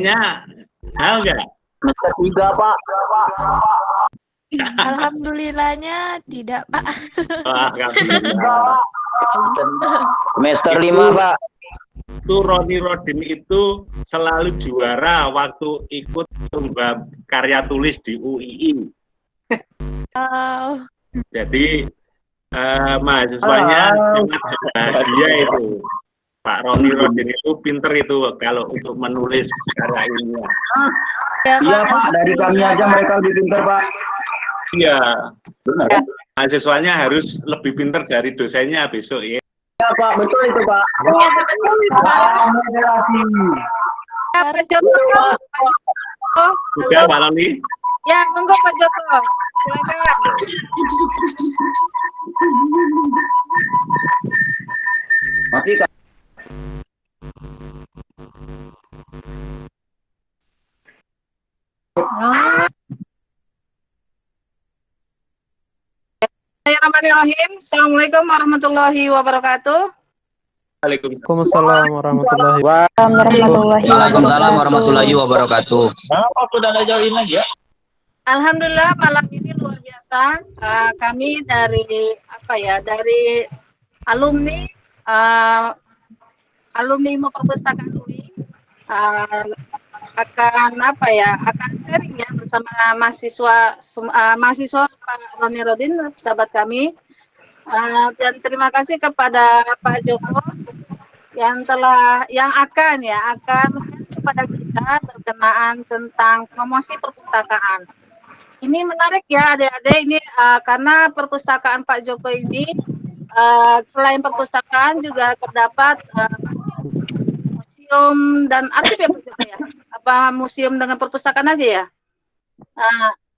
Tahu nggak? Tiga, Pak. Alhamdulillahnya tidak, Pak. Alhamdulillah. Semester 5, Pak. Itu Roni Rodin itu selalu juara waktu ikut lomba karya tulis di UII. Jadi mahasiswanya sangat bahagia itu. Pak Roni Rodin itu pinter itu kalau untuk menulis karya ilmiah. Iya, Pak. Dari kami aja mereka lebih pintar, Pak. Iya. Benar. Mahasiswanya harus lebih pinter dari dosennya besok ya. Iya, Pak. Betul itu, Pak. Pak Joko. Sudah, Mbak Loli? Ya, monggo Pak Joko. Silakan. Mati, Kak. Bismillahirrahmanirrahim. Assalamualaikum warahmatullahi wabarakatuh. Waalaikumsalam warahmatullahi Waalaikumsalam warahmatullahi wabarakatuh. Alhamdulillah malam ini luar biasa. Kami dari alumni ilmu perpustakaan UI akan sharing ya bersama mahasiswa Pak Roni Rodin, sahabat kami. Dan terima kasih kepada Pak Joko yang akan kepada kita berkenaan tentang promosi perpustakaan. Ini menarik ya adik-adik ini karena perpustakaan Pak Joko ini selain perpustakaan juga terdapat museum dan arsip ya Pak Joko ya. Apa museum dengan perpustakaan aja ya?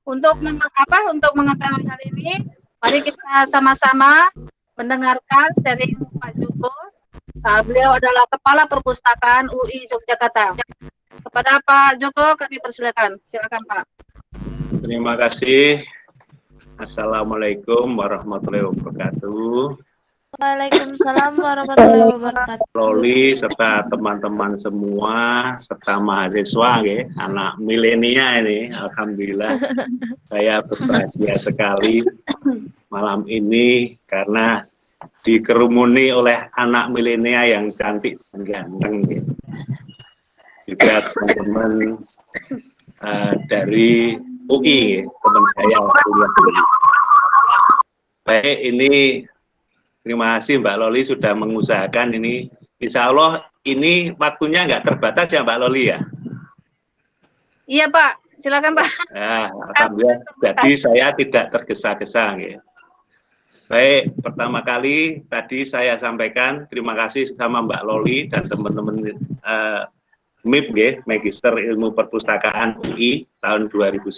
Untuk mengetahui hal ini, mari kita sama-sama mendengarkan sharing Pak Joko. Beliau adalah Kepala Perpustakaan UI Yogyakarta. Kepada Pak Joko kami persilakan. Silakan Pak. Terima kasih. Assalamualaikum warahmatullahi wabarakatuh. Waalaikumsalam warahmatullahi wabarakatuh. Loli serta teman-teman semua serta mahasiswa ya, anak milenial ini, alhamdulillah saya berbahagia sekali malam ini karena dikerumuni oleh anak milenial yang cantik dan ganteng ya. Juga teman-teman dari UI, teman saya kuliah dulu. Baik, ini terima kasih Mbak Loli sudah mengusahakan ini. Insya Allah ini waktunya nggak terbatas ya Mbak Loli ya? Iya Pak, silakan Pak. Nah, alhamdulillah, jadi saya tidak tergesa-gesa ya. Baik, pertama kali tadi saya sampaikan terima kasih sama Mbak Loli dan teman-teman MIP ya, Magister Ilmu Perpustakaan UI tahun 2009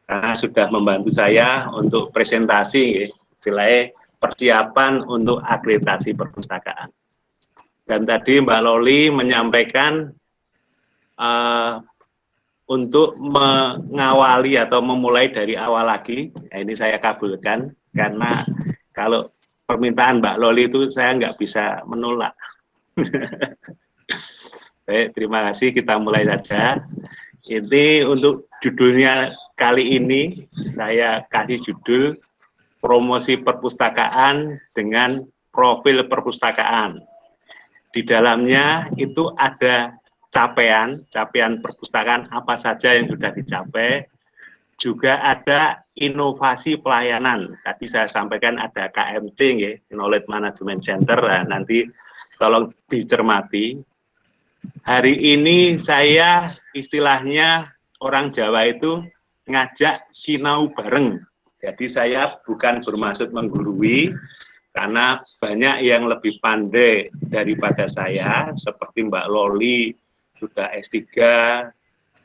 karena sudah membantu saya untuk presentasi ya, istilahnya persiapan untuk akreditasi perpustakaan. Dan tadi Mbak Loli menyampaikan untuk mengawali atau memulai dari awal lagi, nah ini saya kabulkan karena kalau permintaan Mbak Loli itu saya nggak bisa menolak. Baik, terima kasih, kita mulai saja. Ini untuk judulnya kali ini saya kasih judul promosi perpustakaan dengan profil perpustakaan. Di dalamnya itu ada capaian perpustakaan apa saja yang sudah dicapai, juga ada inovasi pelayanan. Tadi saya sampaikan ada KMC, ya, Knowledge Management Center. Nah, nanti tolong dicermati. Hari ini saya istilahnya orang Jawa itu ngajak sinau bareng. Jadi saya bukan bermaksud menggurui, karena banyak yang lebih pandai daripada saya, seperti Mbak Loli sudah S3,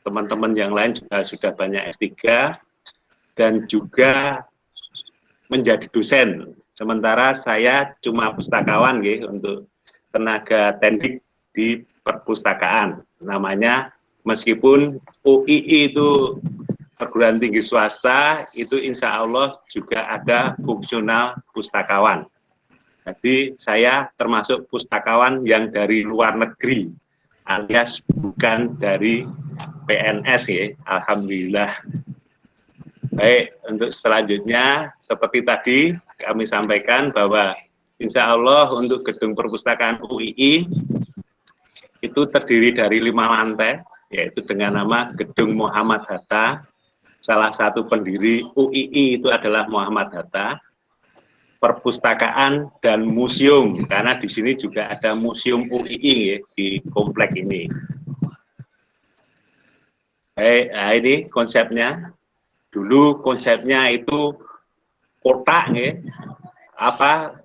teman-teman yang lain juga sudah banyak S3, dan juga menjadi dosen. Sementara saya cuma pustakawan gitu, untuk tenaga teknik di perpustakaan. Namanya, meskipun UII itu perguruan tinggi swasta, itu insya Allah juga ada fungsional pustakawan. Jadi saya termasuk pustakawan yang dari luar negeri. alias bukan dari PNS ya, alhamdulillah. Baik, untuk selanjutnya seperti tadi kami sampaikan bahwa insya Allah untuk gedung perpustakaan UII itu terdiri dari 5 lantai, yaitu dengan nama Gedung Muhammad Hatta. Salah satu pendiri UII itu adalah Muhammad Hatta. Perpustakaan dan museum, karena di sini juga ada museum UII ya, di komplek ini. Nah ini konsepnya. Dulu konsepnya itu kotak ya,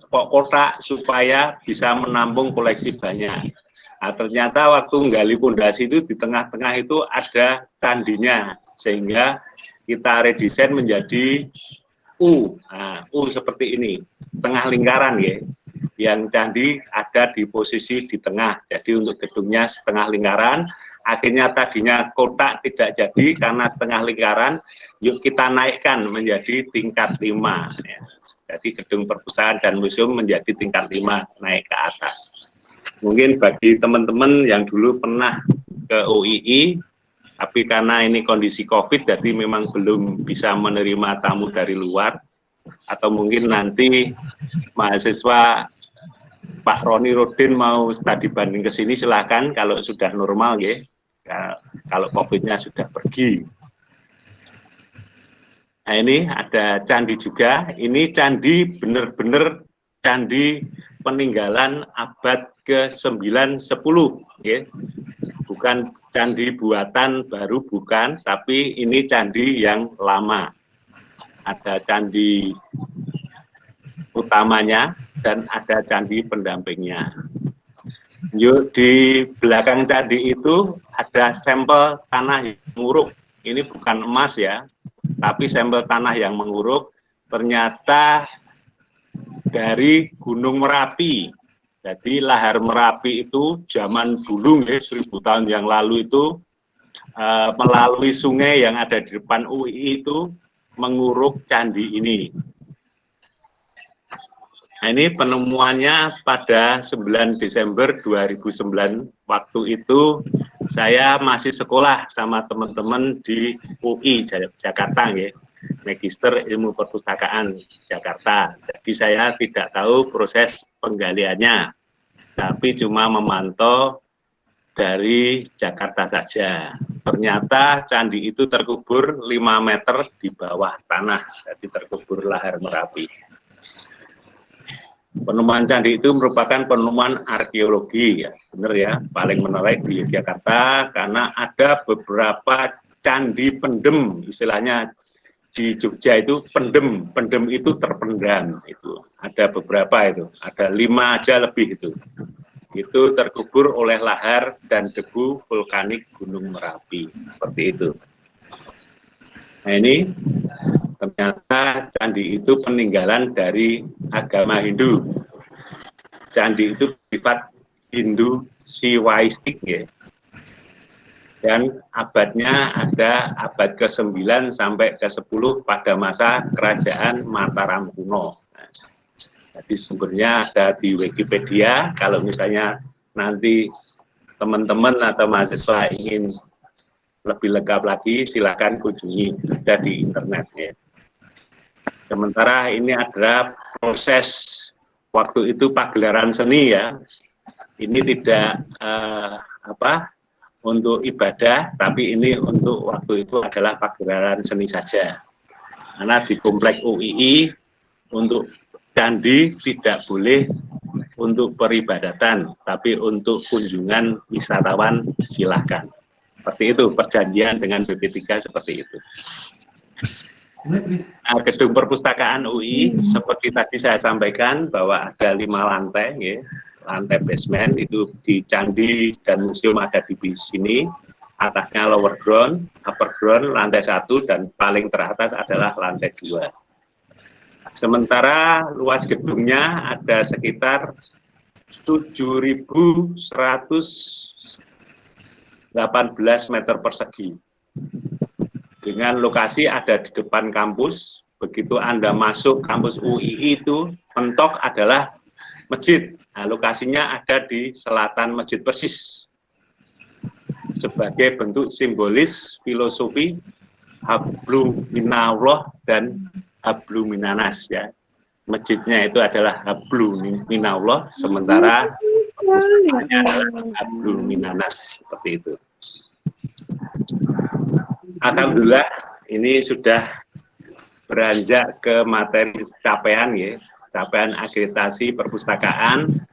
kok kotak supaya bisa menampung koleksi banyak. Nah, ternyata waktu nggali pondasi itu di tengah-tengah itu ada candinya, sehingga kita redesain menjadi U. Nah, U seperti ini, setengah lingkaran ya. Yang candi ada di posisi di tengah. Jadi untuk gedungnya setengah lingkaran. Akhirnya tadinya kotak tidak jadi karena setengah lingkaran. Yuk kita naikkan menjadi tingkat 5. Ya. Jadi gedung perpustakaan dan museum menjadi tingkat 5 naik ke atas. Mungkin bagi teman-teman yang dulu pernah ke UII, tapi karena ini kondisi COVID, jadi memang belum bisa menerima tamu dari luar, atau mungkin nanti mahasiswa Pak Roni Rodin mau studi banding ke sini, silahkan kalau sudah normal ya, kalau COVID-nya sudah pergi. Nah ini ada candi juga, ini candi benar-benar candi peninggalan abad ke-9-10 ya. Bukan candi buatan baru, bukan, tapi ini candi yang lama. Ada candi utamanya dan ada candi pendampingnya. Yuk, di belakang candi itu ada sampel tanah yang menguruk. Ini bukan emas ya, tapi sampel tanah yang menguruk ternyata dari Gunung Merapi. Jadi lahar Merapi itu zaman dulu ya, 1000 tahun yang lalu itu melalui sungai yang ada di depan UII itu menguruk candi ini. Nah, ini penemuannya pada 9 Desember 2009. Waktu itu saya masih sekolah sama teman-teman di UI Jakarta ya, Magister Ilmu Perpustakaan Jakarta. Jadi saya tidak tahu proses penggaliannya, tapi cuma memantau dari Jakarta saja. Ternyata candi itu terkubur 5 meter di bawah tanah, jadi terkubur lahar Merapi. Penemuan candi itu merupakan penemuan arkeologi ya, benar ya, paling menarik di Yogyakarta karena ada beberapa candi pendem, istilahnya di Jogja itu pendem itu terpendam, itu ada beberapa, itu ada 5 aja lebih, itu terkubur oleh lahar dan debu vulkanik Gunung Merapi, seperti itu. Nah ini ternyata candi itu peninggalan dari agama Hindu. Candi itu sifat Hindu Siwaistik ya. Dan abadnya ada abad ke-9 sampai ke-10 pada masa kerajaan Mataram kuno. Nah, jadi sumbernya ada di Wikipedia. Kalau misalnya nanti teman-teman atau mahasiswa ingin lebih lengkap lagi, silakan kunjungi, ada di internet ya. Sementara ini adalah proses waktu itu pagelaran seni ya. Ini tidak untuk ibadah, tapi ini untuk waktu itu adalah pagelaran seni saja. Karena di komplek UII untuk candi tidak boleh untuk peribadatan, tapi untuk kunjungan wisatawan silahkan. Seperti itu perjanjian dengan BP3 seperti itu. Nah, gedung perpustakaan UI seperti tadi saya sampaikan bahwa ada 5 lantai ya. Lantai basement itu di candi dan museum ada di sini, atasnya lower ground, upper ground lantai 1, dan paling teratas adalah lantai 2. Sementara luas gedungnya ada sekitar 7.118 meter persegi. Dengan lokasi ada di depan kampus. Begitu Anda masuk kampus UII itu, mentok adalah masjid. Nah, lokasinya ada di selatan masjid persis. sebagai bentuk simbolis filosofi hablu minallah dan hablu minanas ya. Masjidnya itu adalah hablu minallah, sementara pustakaannya adalah hablu minanas, seperti itu. Alhamdulillah ini sudah beranjak ke materi capaian ya, capaian akreditasi perpustakaan.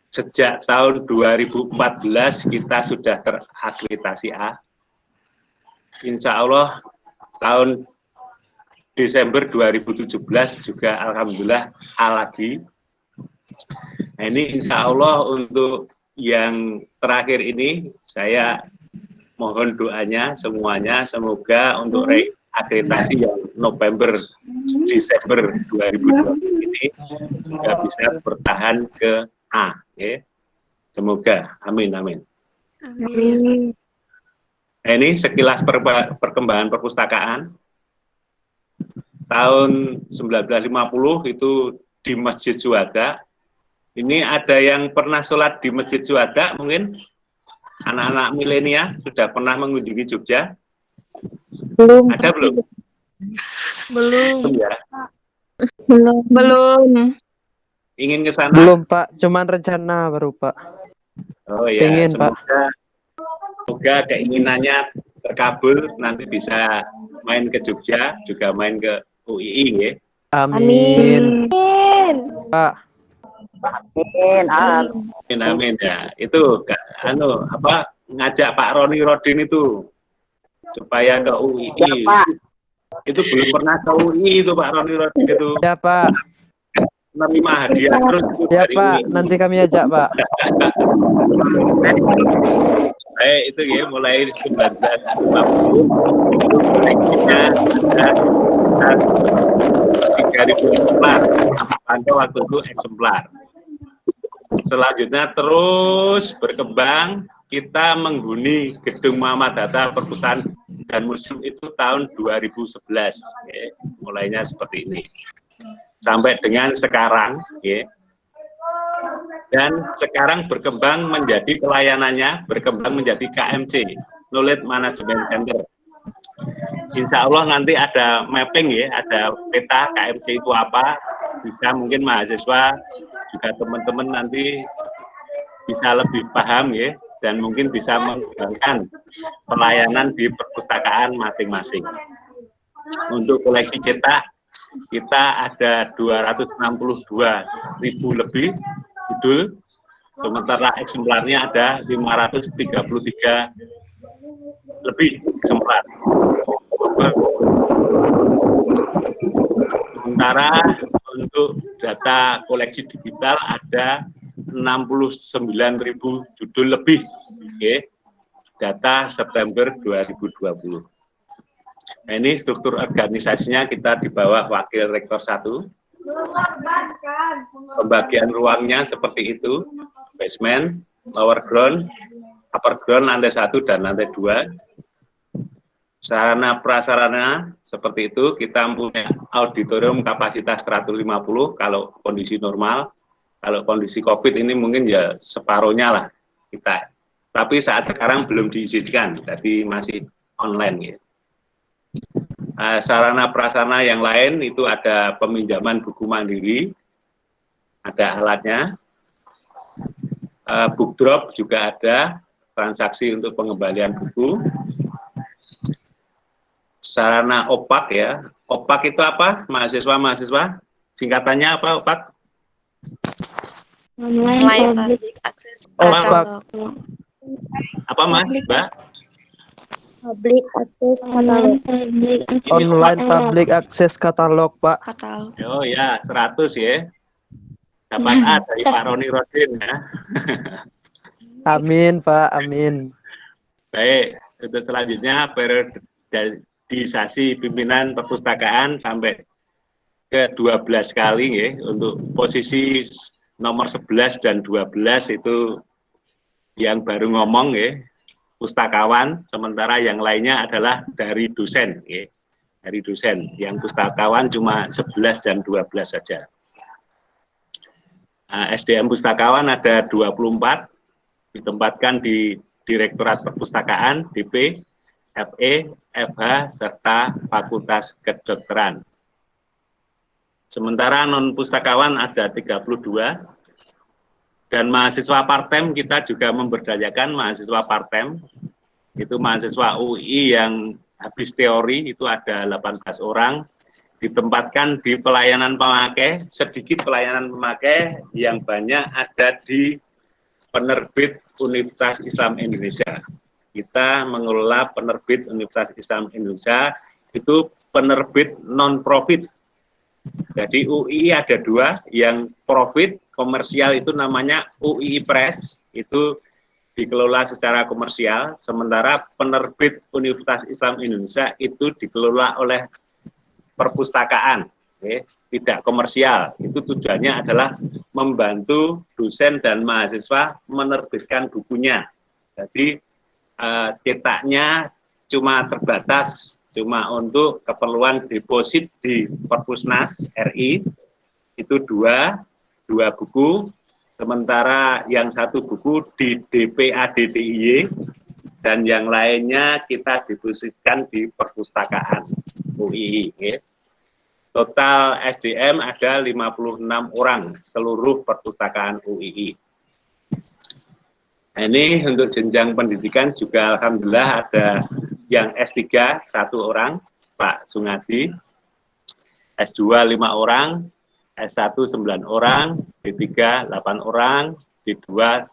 Sejak tahun 2014 kita sudah terakreditasi A. Insya Allah tahun Desember 2017 juga alhamdulillah A lagi. Nah, ini insya Allah untuk yang terakhir ini saya mohon doanya semuanya, semoga untuk reakreditasi yang November Desember 2020 ini juga bisa bertahan ke A, ya. Semoga, amin, amin. Amin. Nah, ini sekilas perkembangan perpustakaan. Tahun 1950 itu di Masjid Syuhada. Ini ada yang pernah sholat di Masjid Syuhada mungkin? Anak-anak milenial sudah pernah mengunjungi Jogja? Belum. Ada belum? Belum. Ya. Belum. Ingin ke sana? Belum Pak, cuman rencana baru Pak. Oh ya, Pengen, Pak. Semoga keinginannya terkabul, nanti bisa main ke Jogja, juga main ke UII ya. Amin. Pak. Amin, amin ya. Itu ngajak Pak Roni Rodin itu supaya ke UII. Ya, itu belum pernah ke UII itu Pak Roni Rodin itu. Ya Pak. Menerima hadiah terus itu Ya dari Pak, UII. nanti kami ajak Pak. Baik, itu ya mulai 1950 itu koleksinya ada 3.000 eksemplar. Pada waktu itu eksemplar. Selanjutnya terus berkembang, kita menghuni Gedung Muhammad Hatta Perpustakaan dan Museum itu tahun 2011. Ya, mulainya seperti ini. Sampai dengan sekarang, ya. Dan sekarang berkembang menjadi pelayanannya, berkembang menjadi KMC, Knowledge Management Center. Insya Allah nanti ada mapping ya, ada peta KMC itu apa, bisa mungkin mahasiswa juga teman-teman nanti bisa lebih paham ya, dan mungkin bisa mengembangkan pelayanan di perpustakaan masing-masing. Untuk koleksi cetak, kita ada 262.000 lebih judul, sementara eksemplarnya ada 533 lebih eksemplar. Sementara untuk data koleksi digital ada 69.000 judul lebih, okay. Data September 2020. Nah, ini struktur organisasinya kita di bawah Wakil Rektor 1. Pembagian ruangnya seperti itu, basement, lower ground, upper ground, lantai 1 dan lantai 2. Sarana prasarana seperti itu, kita punya auditorium kapasitas 150 kalau kondisi normal. Kalau kondisi COVID ini mungkin ya separuhnya lah kita. Tapi saat sekarang belum diizinkan, jadi masih online ya. Sarana prasarana yang lain itu ada peminjaman buku mandiri, ada alatnya, book drop juga ada, transaksi untuk pengembalian buku. Sarana OPAK ya, OPAK itu apa mahasiswa? Singkatannya apa OPAK? Online Public Access Katalog. Apa Mas, Mbak? Public Access Katalog. Online Public Access Katalog Pak. Oh ya, 100 ya. Dapat A dari Pak Roni Rodin ya. Amin Pak, amin. Baik, untuk selanjutnya periodisasi pimpinan perpustakaan sampai ke 12 kali ya. Untuk posisi nomor 11 dan 12 itu yang baru ngomong ya, pustakawan, sementara yang lainnya adalah dari dosen ya. Dari dosen, yang pustakawan cuma 11 dan 12 saja. SDM pustakawan ada 24, ditempatkan di Direktorat Perpustakaan, DP, FE, FH, serta Fakultas Kedokteran. Sementara non-pustakawan ada 32, dan mahasiswa part-time kita juga memberdayakan mahasiswa part-time, itu mahasiswa UI yang habis teori itu ada 18 orang, ditempatkan di pelayanan pemakai, sedikit pelayanan pemakai, yang banyak ada di penerbit Universitas Islam Indonesia. Kita mengelola penerbit Universitas Islam Indonesia, itu penerbit non-profit. Jadi UI ada 2, yang profit komersial itu namanya UI Press, itu dikelola secara komersial, sementara penerbit Universitas Islam Indonesia itu dikelola oleh perpustakaan, tidak komersial. Itu tujuannya adalah membantu dosen dan mahasiswa menerbitkan bukunya. Jadi cetaknya cuma terbatas, cuma untuk keperluan deposit di Perpusnas RI, itu dua buku, sementara yang 1 buku di DPADDIY, dan yang lainnya kita depositkan di perpustakaan UI. Total SDM ada 56 orang seluruh perpustakaan UII. Nah, ini untuk jenjang pendidikan juga alhamdulillah ada yang S3 1 orang, Pak Sungadi, S2 5 orang, S1 9 orang, D3 8 orang, D2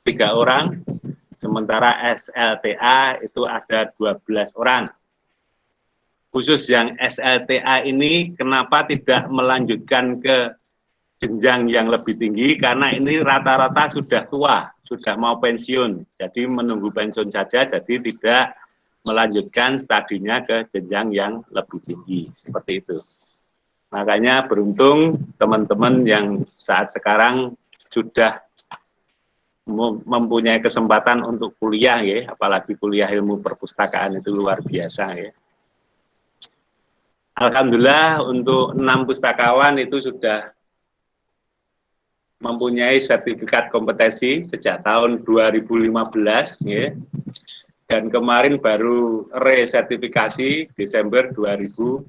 3 orang, sementara SLTA itu ada 12 orang. Khusus yang SLTA ini kenapa tidak melanjutkan ke jenjang yang lebih tinggi, karena ini rata-rata sudah tua, sudah mau pensiun, jadi menunggu pensiun saja, jadi tidak melanjutkan studinya ke jenjang yang lebih tinggi, seperti itu. Makanya beruntung teman-teman yang saat sekarang sudah mempunyai kesempatan untuk kuliah, ya, apalagi kuliah ilmu perpustakaan itu luar biasa, ya. Alhamdulillah untuk 6 pustakawan itu sudah mempunyai sertifikat kompetensi sejak tahun 2015, ya. Dan kemarin baru resertifikasi Desember 2019.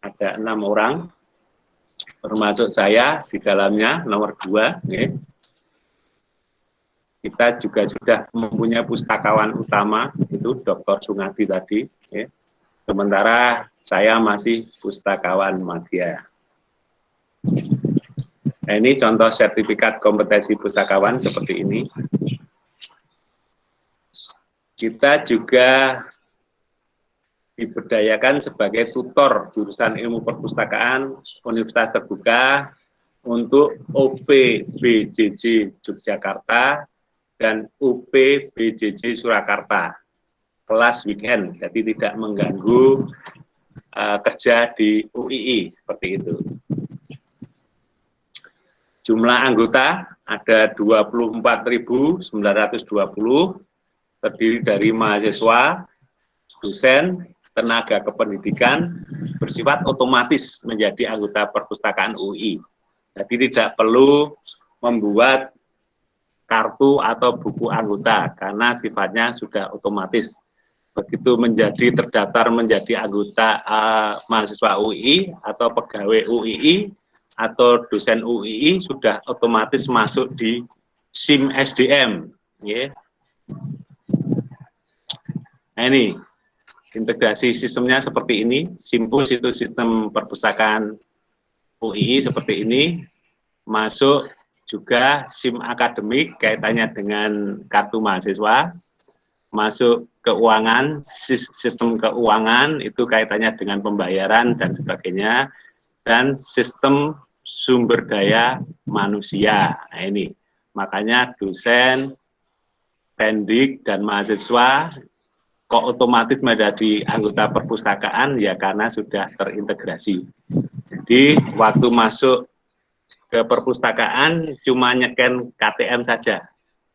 Ada 6 orang, termasuk saya di dalamnya nomor 2. Ya. Kita juga sudah mempunyai pustakawan utama, itu Dr. Sungadi tadi. Ya. Sementara saya masih pustakawan madya. Nah, ini contoh sertifikat kompetensi pustakawan seperti ini. Kita juga diberdayakan sebagai tutor jurusan ilmu perpustakaan Universitas Terbuka untuk UPBJJ Yogyakarta dan UPBJJ Surakarta. Kelas weekend, jadi tidak mengganggu kerja di UII, seperti itu. Jumlah anggota ada 24.920, terdiri dari mahasiswa, dosen, tenaga kependidikan, bersifat otomatis menjadi anggota perpustakaan UI. Jadi tidak perlu membuat kartu atau buku anggota, karena sifatnya sudah otomatis. Begitu menjadi terdaftar menjadi anggota mahasiswa UI atau pegawai UII atau dosen UII sudah otomatis masuk di SIM SDM. Ya. Nah, ini integrasi sistemnya seperti ini. Simpus itu sistem perpustakaan UII seperti ini. Masuk juga SIM akademik kaitannya dengan kartu mahasiswa. Masuk keuangan, sistem keuangan itu kaitannya dengan pembayaran dan sebagainya, dan sistem sumber daya manusia. Nah, ini makanya dosen, pendik dan mahasiswa kok otomatis menjadi anggota perpustakaan, ya karena sudah terintegrasi. Jadi waktu masuk ke perpustakaan cuma nyeken KTM saja,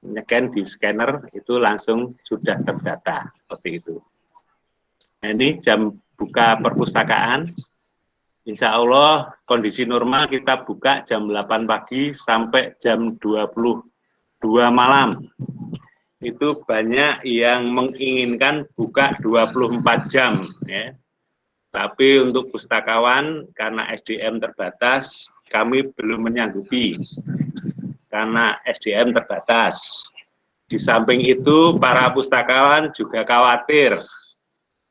nyeken di scanner itu langsung sudah terdata, seperti itu. Nah, ini jam buka perpustakaan. Insya Allah kondisi normal kita buka jam 8 pagi sampai jam 22 malam. itu banyak yang menginginkan buka 24 jam ya. Tapi untuk pustakawan karena SDM terbatas, kami belum menyanggupi karena SDM terbatas. Di samping itu para pustakawan juga khawatir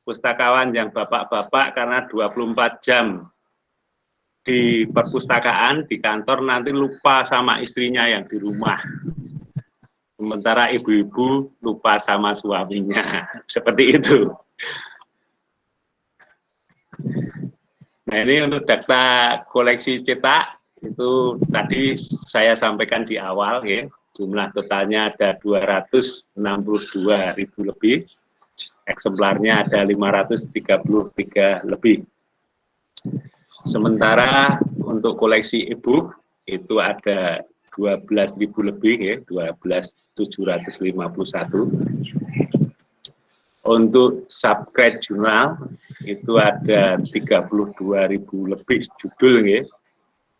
pustakawan yang bapak-bapak karena 24 jam di perpustakaan, di kantor nanti lupa sama istrinya yang di rumah. Sementara ibu-ibu lupa sama suaminya, seperti itu. Nah ini untuk data koleksi cetak, itu tadi saya sampaikan di awal ya, jumlah totalnya ada 262.000 lebih, eksemplarnya ada 533 lebih. Sementara untuk koleksi e-book itu ada 12.000 lebih ya, 12.751. Untuk subscribe jurnal itu ada 32.000 lebih judul ya.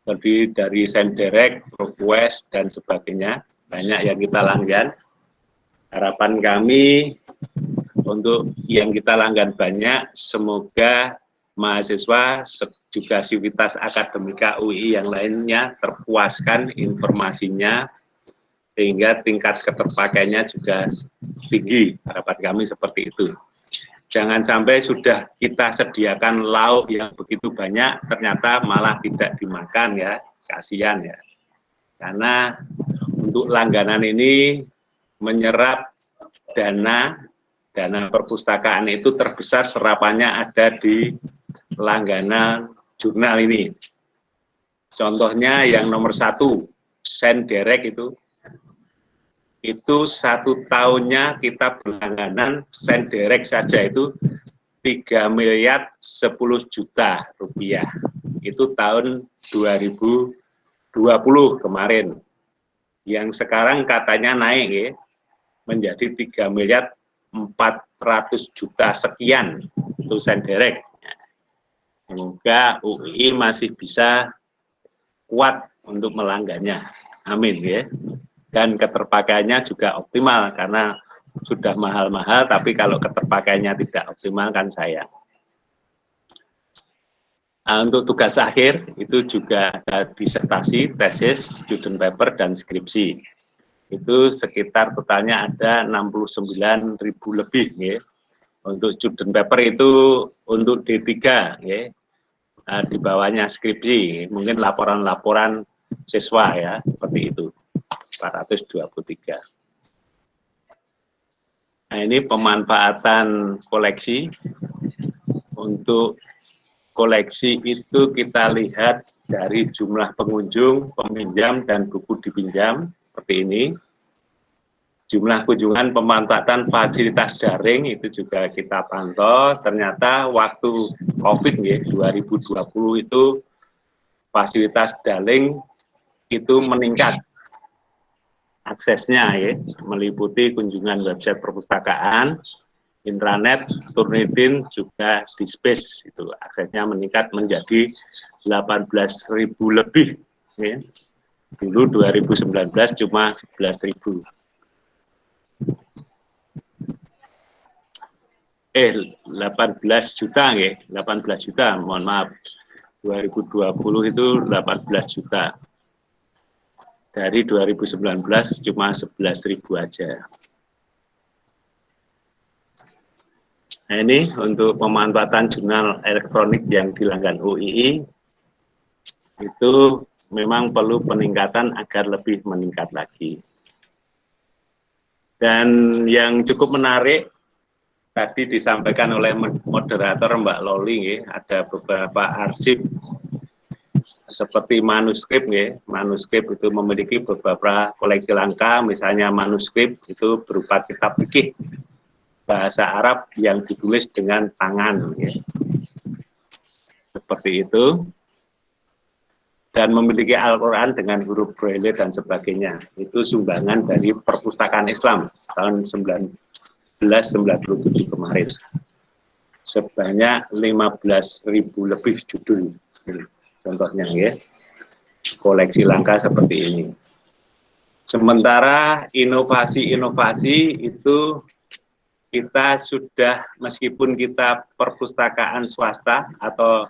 Terdiri dari send direct, request dan sebagainya. Banyak yang kita langgan. Harapan kami untuk yang kita langgan banyak, semoga mahasiswa juga sivitas akademika UI yang lainnya terpuaskan informasinya sehingga tingkat keterpakaiannya juga tinggi. Harapan kami seperti itu. Jangan sampai sudah kita sediakan lauk yang begitu banyak ternyata malah tidak dimakan ya, kasihan ya. Karena untuk langganan ini menyerap dana perpustakaan itu terbesar serapannya ada di langganan jurnal ini. Contohnya yang nomor 1, send direct itu 1 tahunnya kita berlangganan send direct saja itu 3 miliar 10 juta rupiah. Itu tahun 2020 kemarin. Yang sekarang katanya naik ya, menjadi 3 miliar 400 juta sekian itu send direct. Semoga UI masih bisa kuat untuk melanggannya. Amin ya. Dan keterpakaiannya juga optimal karena sudah mahal-mahal, tapi kalau keterpakaiannya tidak optimal kan sayang. Nah, untuk tugas akhir itu juga ada disertasi, tesis, student paper, dan skripsi. Itu sekitar totalnya ada 69.000 lebih. Ya. Untuk student paper itu untuk D3, ya. Nah, di bawahnya skripsi, mungkin laporan-laporan siswa ya, seperti itu. 423. Nah ini pemanfaatan koleksi. Untuk koleksi itu kita lihat dari jumlah pengunjung, peminjam, dan buku dipinjam seperti ini. Jumlah kunjungan pemanfaatan fasilitas daring itu juga kita pantau. Ternyata waktu COVID ya, 2020 itu fasilitas daring itu meningkat. Aksesnya ya, meliputi kunjungan website perpustakaan, intranet, Turnitin, juga di Space itu aksesnya meningkat menjadi 18.000 lebih ya. Dulu 2019 cuma 11.000. 18 juta ya, 18 juta, mohon maaf. 2020 itu 18 juta. Dari 2019 cuma 11.000 aja. Nah ini untuk pemanfaatan jurnal elektronik yang dilanggan UII itu memang perlu peningkatan agar lebih meningkat lagi. Dan yang cukup menarik tadi disampaikan oleh moderator Mbak Loli, ada beberapa arsip seperti manuskrip ya. Manuskrip itu memiliki beberapa koleksi langka, misalnya manuskrip itu berupa kitab fikih bahasa Arab yang ditulis dengan tangan ya. Seperti itu. Dan memiliki Al-Qur'an dengan huruf Braille dan sebagainya. Itu sumbangan dari Perpustakaan Islam tahun 1997 kemarin. Sebanyak 15.000 lebih judul. Contohnya ya, koleksi langka seperti ini. Sementara inovasi-inovasi itu kita sudah, meskipun kita perpustakaan swasta atau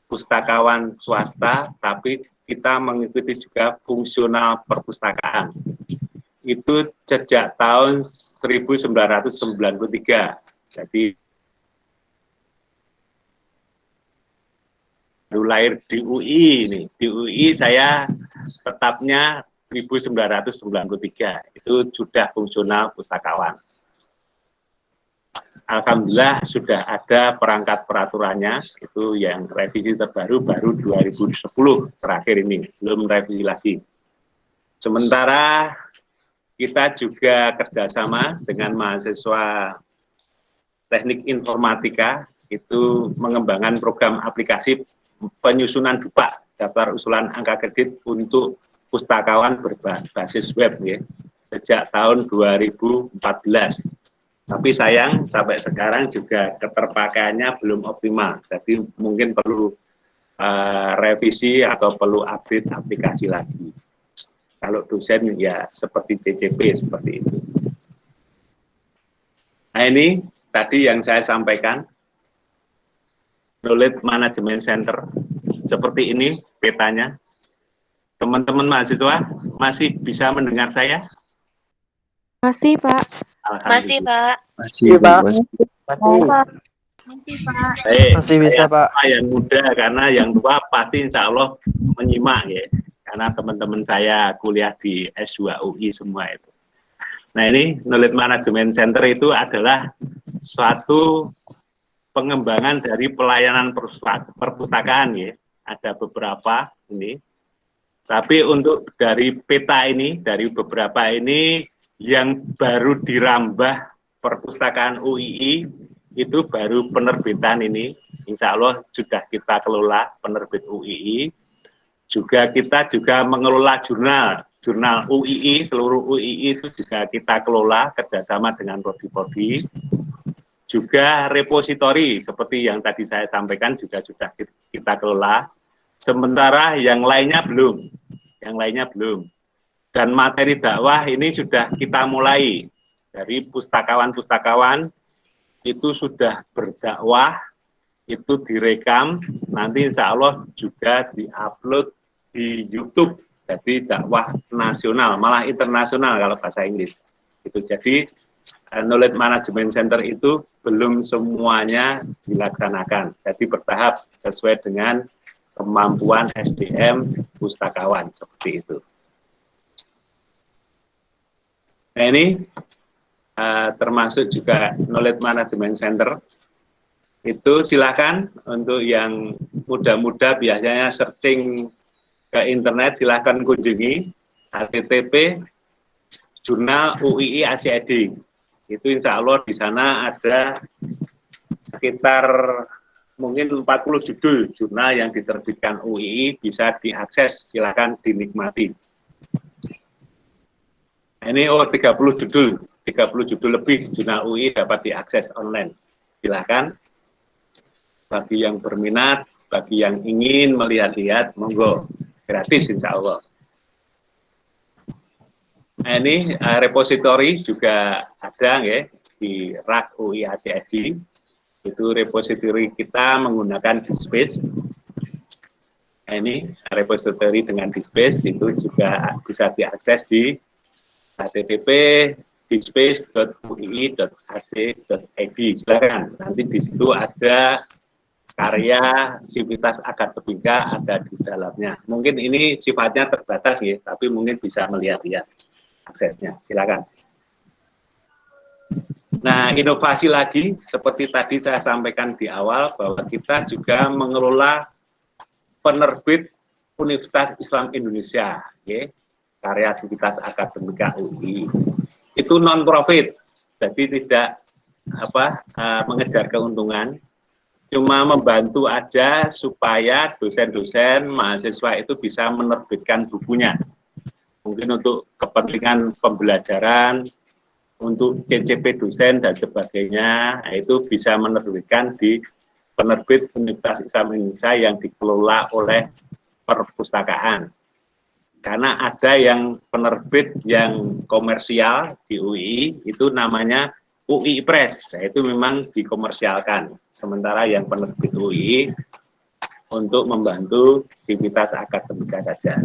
pustakawan swasta, tapi kita mengikuti juga fungsional perpustakaan. Itu sejak tahun 1993. Jadi baru lahir di UI ini. Di UI saya tetapnya 1993. Itu sudah fungsional pustakawan. Alhamdulillah sudah ada perangkat peraturannya, itu yang revisi terbaru baru 2010 terakhir ini, belum revisi lagi. Sementara kita juga kerjasama dengan mahasiswa teknik informatika, itu mengembangkan program aplikasi penyusunan DUPA, daftar usulan angka kredit untuk pustakawan berbasis web, ya, sejak tahun 2014. Tapi sayang sampai sekarang juga keterpakaiannya belum optimal. Jadi mungkin perlu revisi atau perlu update aplikasi lagi. Kalau dosen ya seperti CCP seperti itu. Nah ini tadi yang saya sampaikan. Knowledge Management Center. Seperti ini petanya. Teman-teman mahasiswa masih bisa mendengar saya? Masih, Pak. Masih, Pak. Masih, Pak. Masih, Pak. Masih bisa, Pak. Yang muda, karena yang tua pasti insya Allah menyimak ya. Karena teman-teman saya kuliah di S2 UI semua itu. Nah ini Knowledge Management Center itu adalah suatu pengembangan dari pelayanan perpustakaan ya. Ada beberapa ini. Tapi untuk dari peta ini, dari beberapa ini yang baru dirambah perpustakaan UII itu baru penerbitan ini, insya Allah sudah kita kelola penerbit UII. Juga kita juga mengelola jurnal UII, seluruh UII itu juga kita kelola kerjasama dengan prodi-prodi. Juga repositori seperti yang tadi saya sampaikan juga sudah kita kelola. Sementara yang lainnya belum, Dan materi dakwah ini sudah kita mulai dari pustakawan-pustakawan itu sudah berdakwah, itu direkam, nanti insya Allah juga diupload di YouTube, jadi dakwah nasional, malah internasional kalau bahasa Inggris. Itu jadi Knowledge Management Center itu belum semuanya dilaksanakan, jadi bertahap sesuai dengan kemampuan SDM pustakawan seperti itu. Nah ini termasuk juga Knowledge Management Center. Itu silakan untuk yang muda-muda biasanya searching ke internet, silakan kunjungi http jurnal UII ACID. Itu insya Allah di sana ada sekitar mungkin 40 judul jurnal yang diterbitkan UII bisa diakses, silakan dinikmati. Ini 30 judul lebih jurnal UI dapat diakses online. Silakan. Bagi yang berminat, bagi yang ingin melihat-lihat, monggo, gratis insya Allah. Nah, ini repositori juga ada ya di RAK UI ACID. Itu repositori kita menggunakan DSpace. Nah, ini repositori dengan DSpace itu juga bisa diakses di http dspace.ui.ac.id. Silakan, nanti di situ ada karya Sivitas Akademika ada di dalamnya. Mungkin ini sifatnya terbatas ya, tapi mungkin bisa melihat-lihat aksesnya. Silakan. Nah, inovasi lagi seperti tadi saya sampaikan di awal bahwa kita juga mengelola penerbit Universitas Islam Indonesia, ya. Karya Sivitas Akademika UI itu non profit, jadi tidak mengejar keuntungan, cuma membantu aja supaya dosen-dosen mahasiswa itu bisa menerbitkan bukunya, mungkin untuk kepentingan pembelajaran, untuk CCP dosen dan sebagainya, itu bisa menerbitkan di penerbit Universitas Islam Indonesia yang dikelola oleh perpustakaan. Karena ada yang penerbit yang komersial di UI itu namanya UI Press, itu memang dikomersialkan. Sementara yang penerbit UI untuk membantu sivitas akademika saja.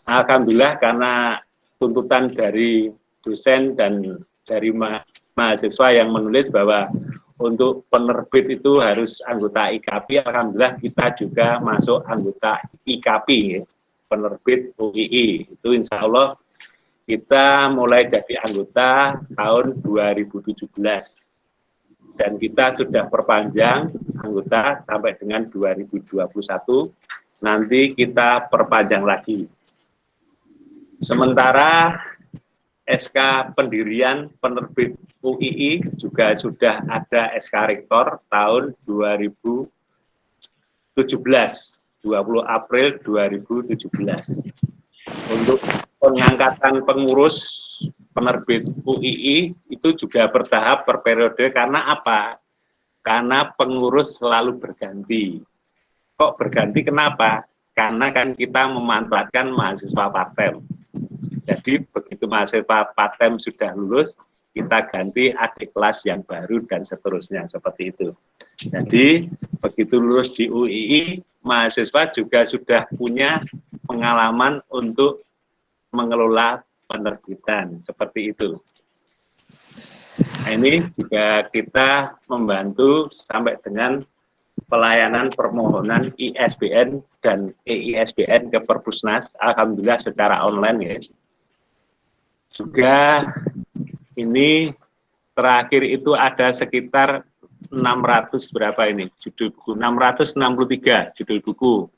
Alhamdulillah karena tuntutan dari dosen dan dari mahasiswa yang menulis bahwa untuk penerbit itu harus anggota IKP, alhamdulillah kita juga masuk anggota IKP, ya, penerbit UII. Itu insya Allah kita mulai jadi anggota tahun 2017. Dan kita sudah perpanjang anggota sampai dengan 2021, nanti kita perpanjang lagi. Sementara SK pendirian penerbit UII juga sudah ada SK Rektor tahun 2017, 20 April 2017. Untuk pengangkatan pengurus penerbit UII itu juga bertahap per periode. Karena apa? Karena pengurus selalu berganti. Kok berganti kenapa? Karena kan kita memanfaatkan mahasiswa paten. Jadi begitu mahasiswa paten sudah lulus, kita ganti adik kelas yang baru dan seterusnya, seperti itu. Jadi begitu lulus di UII, mahasiswa juga sudah punya pengalaman untuk mengelola penerbitan, seperti itu. Nah, ini juga kita membantu sampai dengan pelayanan permohonan ISBN dan EISBN ke Perpusnas, alhamdulillah secara online, ya. Juga ini terakhir itu ada sekitar 600 berapa ini judul buku, 663 judul buku.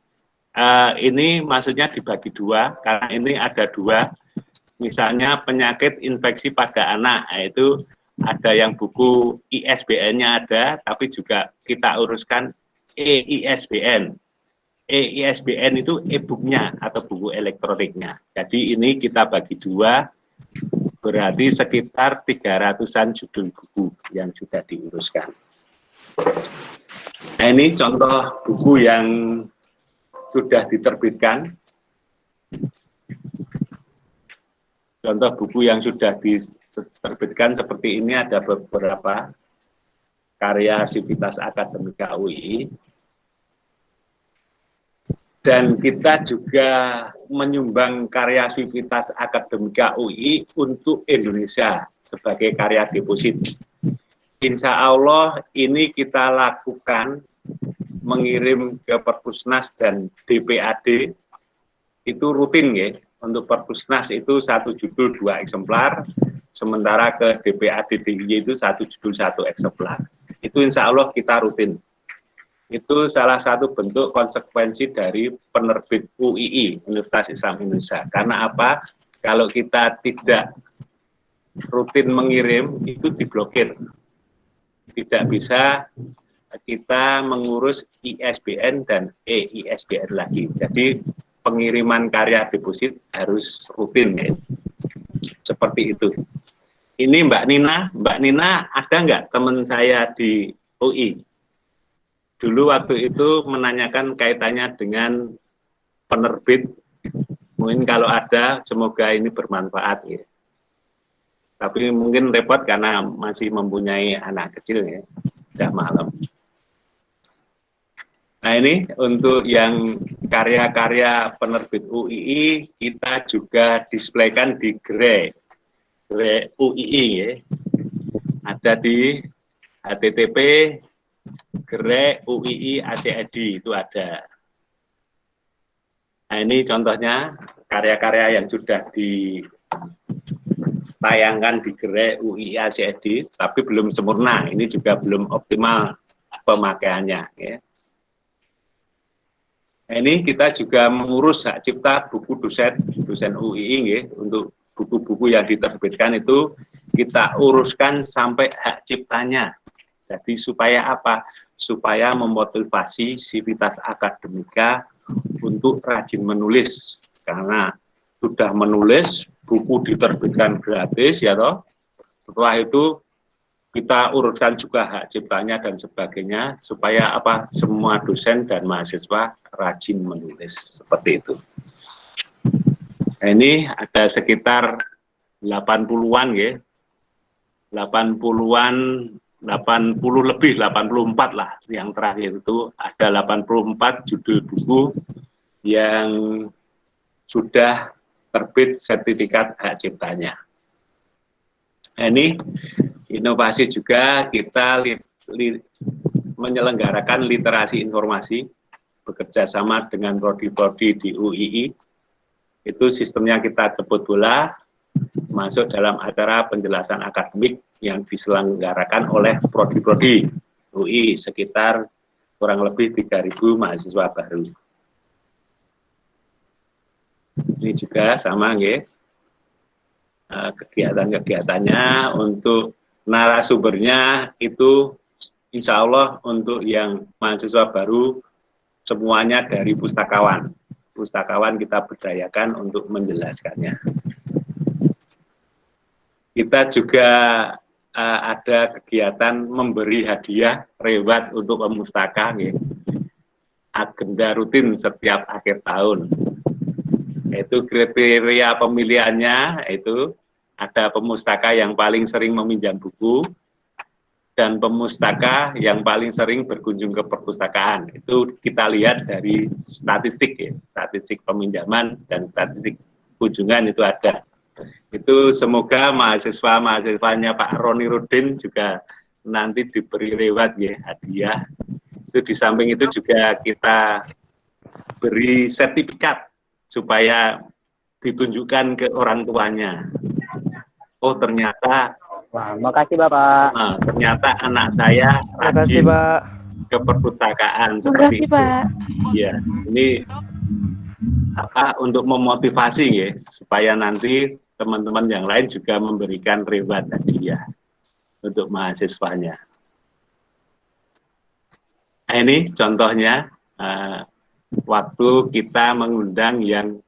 Ini maksudnya dibagi dua, karena ini ada dua. Misalnya penyakit infeksi pada anak, yaitu ada yang buku ISBN-nya ada, tapi juga kita uruskan EISBN. EISBN itu e-booknya atau buku elektroniknya. Jadi ini kita bagi dua, berarti sekitar 300-an judul buku yang sudah diuruskan. Nah, ini contoh buku yang sudah diterbitkan. Contoh buku yang sudah diterbitkan seperti ini, ada beberapa karya sivitas akademika UI. Dan kita juga menyumbang karya sivitas akademika UI untuk Indonesia sebagai karya deposit. Insya Allah ini kita lakukan mengirim ke Perpusnas dan DPAD itu rutin, ya. Untuk Perpusnas itu 1 judul 2 eksemplar, sementara ke DPAD DIY itu 1 judul 1 eksemplar. Itu insya Allah kita rutin. Itu salah satu bentuk konsekuensi dari penerbit UII, Universitas Islam Indonesia. Karena apa? Kalau kita tidak rutin mengirim, itu diblokir. Tidak bisa kita mengurus ISBN dan EISBN lagi. Jadi pengiriman karya deposit harus rutin, ya. Seperti itu. Ini Mbak Nina ada nggak teman saya di UI? Dulu waktu itu menanyakan kaitannya dengan penerbit. Mungkin kalau ada, semoga ini bermanfaat, ya. Tapi mungkin repot karena masih mempunyai anak kecil, ya. Sudah malam. Nah, ini untuk yang karya-karya penerbit UII, kita juga displaykan di GRE UII, ya. Ada di HTTP GRE UII ACID, itu ada. Nah, ini contohnya karya-karya yang sudah ditayangkan di GRE UII ACID, tapi belum sempurna. Ini juga belum optimal pemakaiannya, ya. Nah, ini kita juga mengurus hak cipta buku dosen UII, ya. Untuk buku-buku yang diterbitkan itu kita uruskan sampai hak ciptanya. Jadi supaya apa? Supaya memotivasi sivitas akademika untuk rajin menulis. Karena sudah menulis, buku diterbitkan gratis, ya toh. Setelah itu kita urutkan juga hak ciptanya dan sebagainya, supaya apa? Semua dosen dan mahasiswa rajin menulis, seperti itu. Ini ada sekitar 80-an ya. 80-an, 80 lebih, 84 lah. Yang terakhir itu ada 84 judul buku yang sudah terbit sertifikat hak ciptanya. Ini inovasi juga, kita menyelenggarakan literasi informasi bekerja sama dengan prodi-prodi di UII. Itu sistemnya kita jemput bola masuk dalam acara penjelasan akademik yang diselenggarakan oleh prodi-prodi UI sekitar kurang lebih 3.000 mahasiswa baru. Ini juga sama ya. Kegiatan-kegiatannya untuk narasumbernya itu insya Allah untuk yang mahasiswa baru semuanya dari pustakawan. Pustakawan kita berdayakan untuk menjelaskannya. Kita juga ada kegiatan memberi hadiah reward untuk pemustaka, ya. Agenda rutin setiap akhir tahun. Itu kriteria pemilihannya, itu ada pemustaka yang paling sering meminjam buku, dan pemustaka yang paling sering berkunjung ke perpustakaan. Itu kita lihat dari statistik ya, statistik peminjaman dan statistik kunjungan itu ada. Itu semoga mahasiswa-mahasiswanya Pak Roni Rudin juga nanti diberi reward ya, hadiah. Itu di samping itu juga kita beri sertifikat supaya ditunjukkan ke orang tuanya. Oh ternyata, Wah, makasih Bapak. nah, ternyata anak saya Makasih, rajin Pak. ke perpustakaan Makasih, seperti itu. Pak. Iya, ini untuk memotivasi ya, supaya nanti teman-teman yang lain juga memberikan reward hadiah untuk mahasiswanya. Nah, ini contohnya waktu kita mengundang yang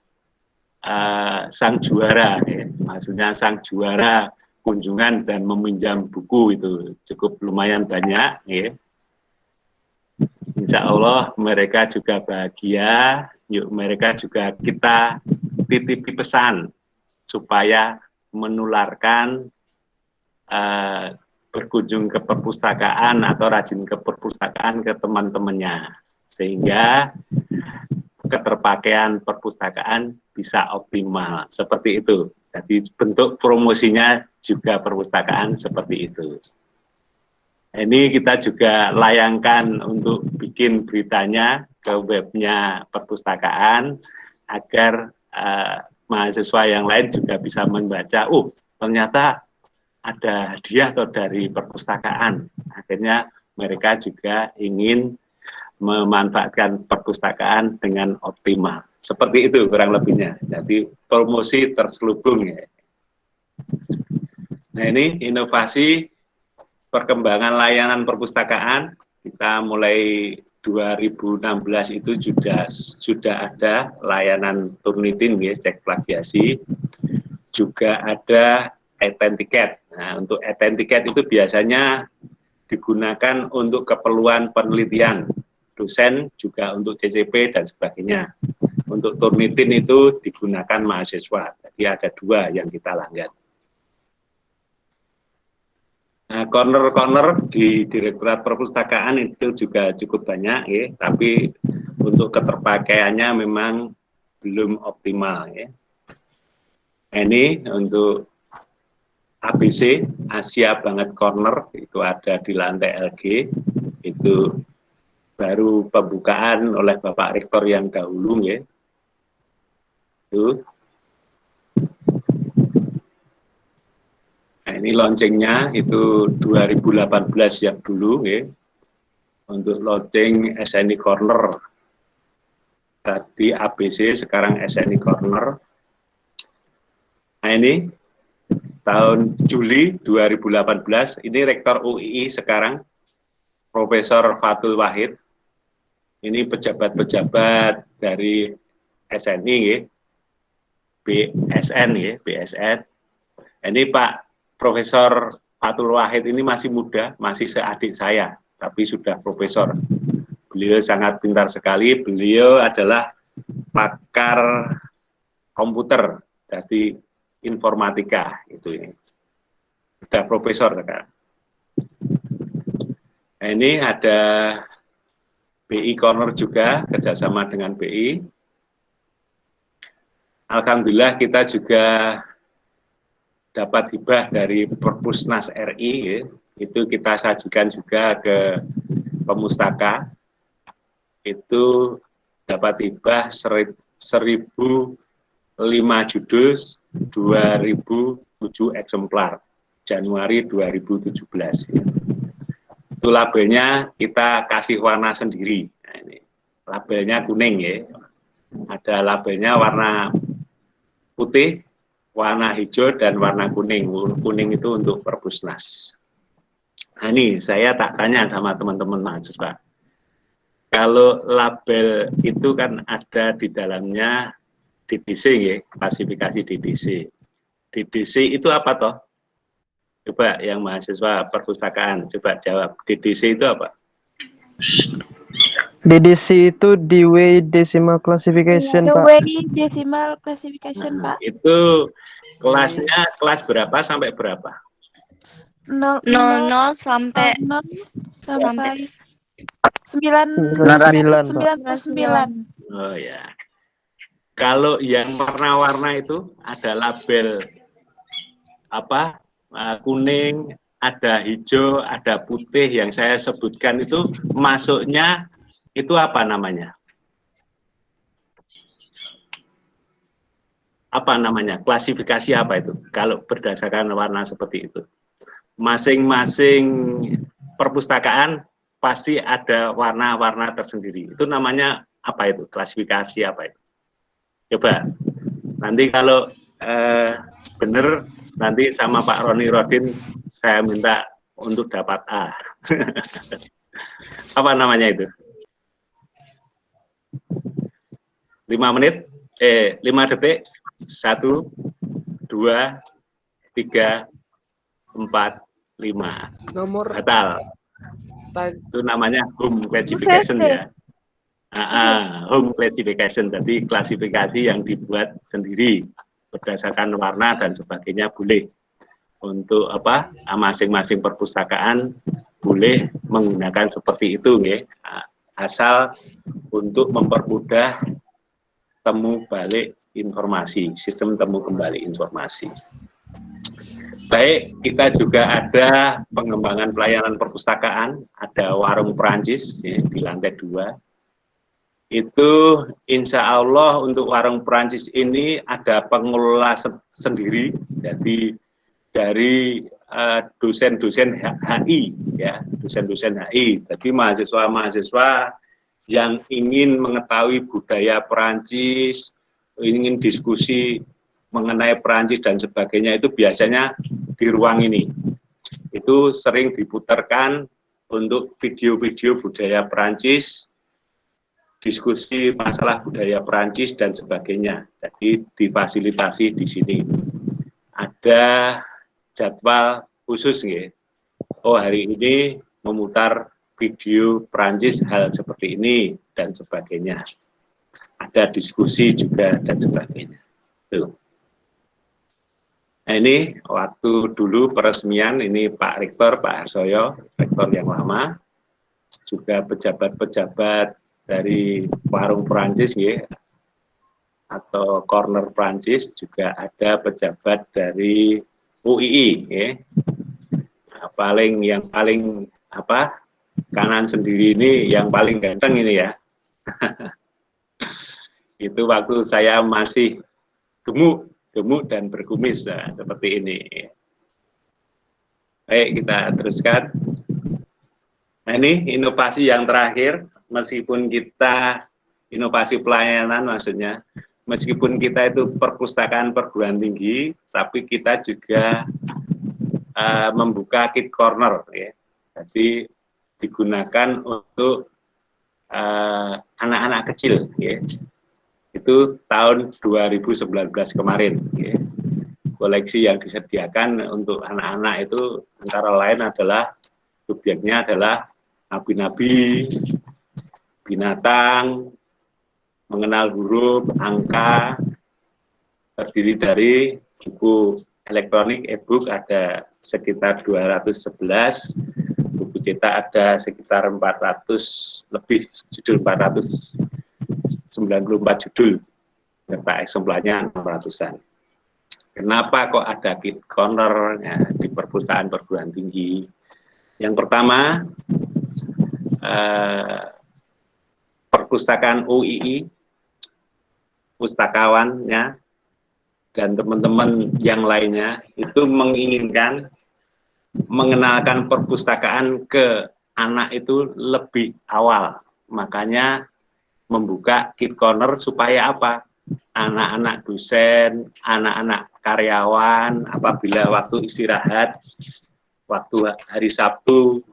sang juara, ya. Maksudnya sang juara kunjungan dan meminjam buku itu cukup lumayan banyak. Ya. Insya Allah mereka juga bahagia, yuk mereka juga kita titipi pesan supaya menularkan berkunjung ke perpustakaan atau rajin ke perpustakaan ke teman-temannya, sehingga keterpakaian perpustakaan bisa optimal, seperti itu. Jadi bentuk promosinya juga perpustakaan seperti itu. Ini kita juga layangkan untuk bikin beritanya ke webnya perpustakaan agar mahasiswa yang lain juga bisa membaca, oh ternyata ada hadiah atau dari perpustakaan. Akhirnya mereka juga ingin memanfaatkan perpustakaan dengan optimal. Seperti itu kurang lebihnya. Jadi promosi terselubung ya. Nah ini inovasi perkembangan layanan perpustakaan. Kita mulai 2016 itu sudah ada layanan Turnitin ya, cek plagiasi. Juga ada e-ticket. Nah, untuk e-ticket itu biasanya digunakan untuk keperluan penelitian, dosen juga untuk CCP dan sebagainya. Untuk Turnitin itu digunakan mahasiswa. Jadi ada dua yang kita langgan. Nah, corner-corner di Direktorat Perpustakaan itu juga cukup banyak ya, tapi untuk keterpakaiannya memang belum optimal ya. Ini untuk ABC, Asia Banget Corner, itu ada di lantai LG, itu baru pembukaan oleh Bapak Rektor yang dahulu ya. Itu. Nah, ini launchingnya itu 2018 yang dulu ya. Untuk launching SNI Corner. Tadi ABC, sekarang SNI Corner. Nah ini tahun Juli 2018, ini Rektor UII sekarang, Profesor Fathul Wahid. Ini pejabat-pejabat dari SNI ya. BSN ya, BSN. Ini Pak Profesor Fathul Wahid ini masih muda, masih seadik saya, tapi sudah profesor. Beliau sangat pintar sekali, beliau adalah pakar komputer Jadi informatika itu ini. Sudah profesor sekarang. Nah, ini ada BI Corner juga kerjasama dengan BI. Alhamdulillah kita juga dapat hibah dari Perpusnas RI, ya. Itu kita sajikan juga ke Pemustaka. Itu dapat hibah 1005 judul, 2007 eksemplar, Januari 2017. Ya. Itu labelnya kita kasih warna sendiri. Nah, ini labelnya kuning, ya. Ada labelnya warna putih, warna hijau, dan warna kuning. Kuning itu untuk Perpusnas. Nah, ini saya tak tanya sama teman-teman mahasiswa. Kalau label itu kan ada di dalamnya DDC, ya, klasifikasi DDC. DDC itu apa toh? Coba yang mahasiswa perpustakaan, coba jawab. DDC itu apa? DDC itu Dewey Decimal Classification, Pak. Dewey Decimal Classification, Pak. Itu kelasnya kelas berapa sampai berapa? 00 sampai 9. 9, Pak. 9. Oh ya. Kalau yang warna-warna itu ada label apa? Kuning, ada hijau, ada putih yang saya sebutkan itu masuknya itu apa namanya? Apa namanya? Klasifikasi apa itu? Kalau berdasarkan warna seperti itu. Masing-masing perpustakaan pasti ada warna-warna tersendiri. Itu namanya apa itu? Klasifikasi apa itu? Coba. Nanti kalau benar, nanti sama Pak Roni Rodin saya minta untuk dapat A. Apa namanya itu? 5 menit, 5 detik, 1, 2, 3, 4, 5. Nomor Batal. Itu namanya home classification, ya. Home classification, jadi klasifikasi yang dibuat sendiri berdasarkan warna dan sebagainya boleh. Untuk apa? Masing-masing perpustakaan boleh menggunakan seperti itu, ya. Asal untuk mempermudah temu balik informasi, sistem temu kembali informasi. Baik, kita juga ada pengembangan pelayanan perpustakaan, ada warung Perancis, ya, di lantai 2. Itu insya Allah untuk warung Perancis ini ada pengelola sendiri, jadi dari dosen-dosen HI, ya, dosen-dosen HI. Jadi mahasiswa-mahasiswa yang ingin mengetahui budaya Perancis, ingin diskusi mengenai Perancis dan sebagainya, itu biasanya di ruang ini. Itu sering diputarkan untuk video-video budaya Perancis, diskusi masalah budaya Perancis dan sebagainya. Jadi difasilitasi di sini. Ada jadwal khusus, ya. Oh, hari ini memutar video Perancis hal seperti ini dan sebagainya. Ada diskusi juga dan sebagainya. Tuh. Nah, ini waktu dulu peresmian, ini Pak Rektor, Pak Harsoyo, rektor yang lama, juga pejabat-pejabat dari warung Perancis, ya, atau corner Perancis, juga ada pejabat dari UII, ya. Nah, yang paling apa, kanan sendiri ini yang paling ganteng ini, ya. Itu waktu saya masih gemuk dan berkumis, nah, seperti ini. Baik, kita teruskan. Nah, ini inovasi yang terakhir, meskipun kita inovasi pelayanan, maksudnya meskipun kita itu perpustakaan perguruan tinggi, tapi kita juga membuka kit corner, ya. Jadi digunakan untuk anak-anak kecil, ya. Itu tahun 2019 kemarin, ya. Koleksi yang disediakan untuk anak-anak itu antara lain adalah subjeknya adalah nabi-nabi, binatang, mengenal huruf, angka, terdiri dari buku elektronik e-book ada sekitar 211, buku cetak ada sekitar 400 lebih judul, 494 judul, serta eksemplarnya 600-an. Kenapa kok ada kit corner di perpustakaan perguruan tinggi? Yang pertama, perpustakaan UII, pustakawannya, dan teman-teman yang lainnya itu menginginkan mengenalkan perpustakaan ke anak itu lebih awal. Makanya membuka kit corner supaya apa? Anak-anak dosen, anak-anak karyawan, apabila waktu istirahat, waktu hari Sabtu,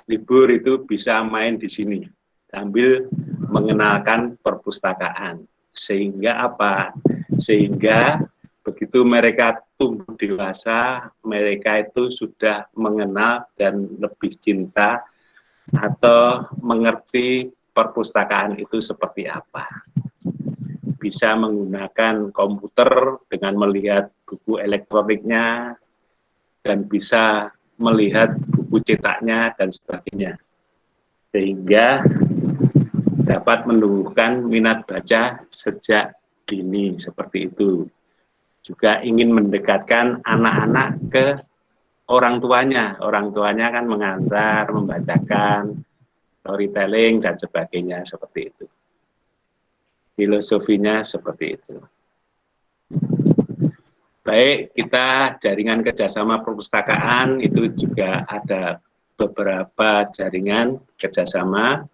libur itu bisa main di sini sambil mengenalkan perpustakaan. Sehingga apa? Sehingga begitu mereka tumbuh dewasa, mereka itu sudah mengenal dan lebih cinta atau mengerti perpustakaan itu seperti apa. Bisa menggunakan komputer dengan melihat buku elektroniknya dan bisa melihat buku cetaknya dan sebagainya, sehingga dapat menumbuhkan minat baca sejak dini seperti itu. Juga ingin mendekatkan anak-anak ke orang tuanya kan mengantar, membacakan, storytelling dan sebagainya seperti itu. Filosofinya seperti itu. Baik, kita jaringan kerjasama perpustakaan itu juga ada beberapa jaringan kerjasama.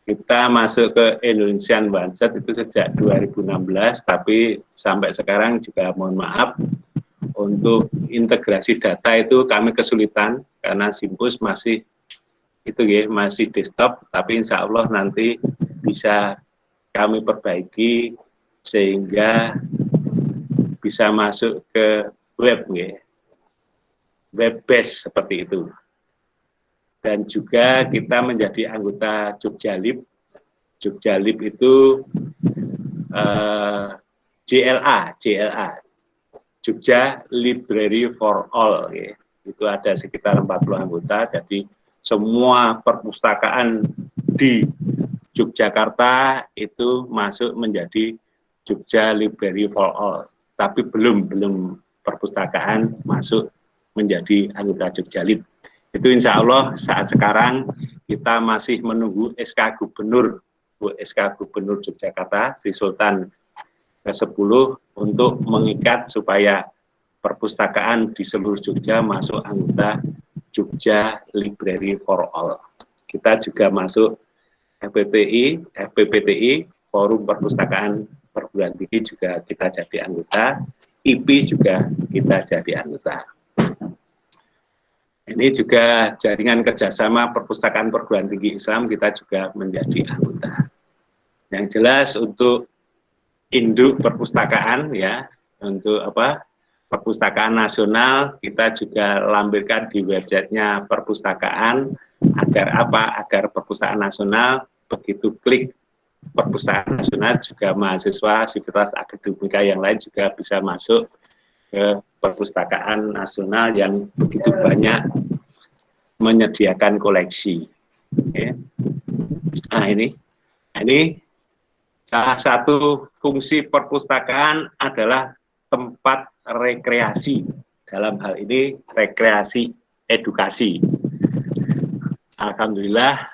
Kita masuk ke Indonesian One-Shot itu sejak 2016, tapi sampai sekarang juga mohon maaf untuk integrasi data itu kami kesulitan karena Simpus masih itu ya, masih desktop, tapi insya Allah nanti bisa kami perbaiki sehingga bisa masuk ke web ya, web based seperti itu. Dan juga kita menjadi anggota Jogjalib. Jogjalib itu JLA, Jogja Library for All. Ya. Itu ada sekitar 40 anggota, jadi semua perpustakaan di Yogyakarta itu masuk menjadi Jogja Library for All. Tapi belum perpustakaan masuk menjadi anggota Jogjalib. Itu insya Allah saat sekarang kita masih menunggu SK Gubernur Yogyakarta, Sri Sultan ke-10 untuk mengikat supaya perpustakaan di seluruh Jogja masuk anggota Jogja Library for All. Kita juga masuk FPPTI, Forum Perpustakaan Perguruan Tinggi juga kita jadi anggota, IP juga kita jadi anggota. Ini juga jaringan kerjasama perpustakaan perguruan tinggi Islam kita juga menjadi anggota. Yang jelas untuk induk perpustakaan ya, untuk perpustakaan nasional kita juga lampirkan di websitenya perpustakaan agar perpustakaan nasional begitu klik perpustakaan nasional juga mahasiswa sivitas akademika yang lain juga bisa masuk ke perpustakaan nasional yang begitu banyak menyediakan koleksi. Okay. Nah ini salah satu fungsi perpustakaan adalah tempat rekreasi, dalam hal ini rekreasi edukasi. Alhamdulillah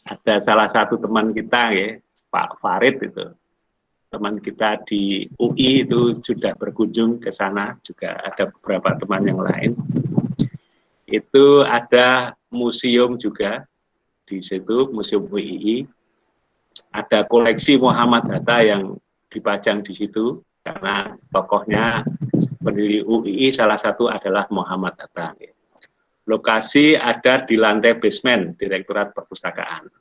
ada salah satu teman kita ya, Pak Farid itu, teman kita di UI itu sudah berkunjung ke sana, juga ada beberapa teman yang lain. Itu ada museum juga di situ, Museum UII. Ada koleksi Muhammad Hatta yang dipajang di situ karena tokohnya pendiri UII salah satu adalah Muhammad Hatta. Lokasi ada di lantai basement Direktorat Perpustakaan.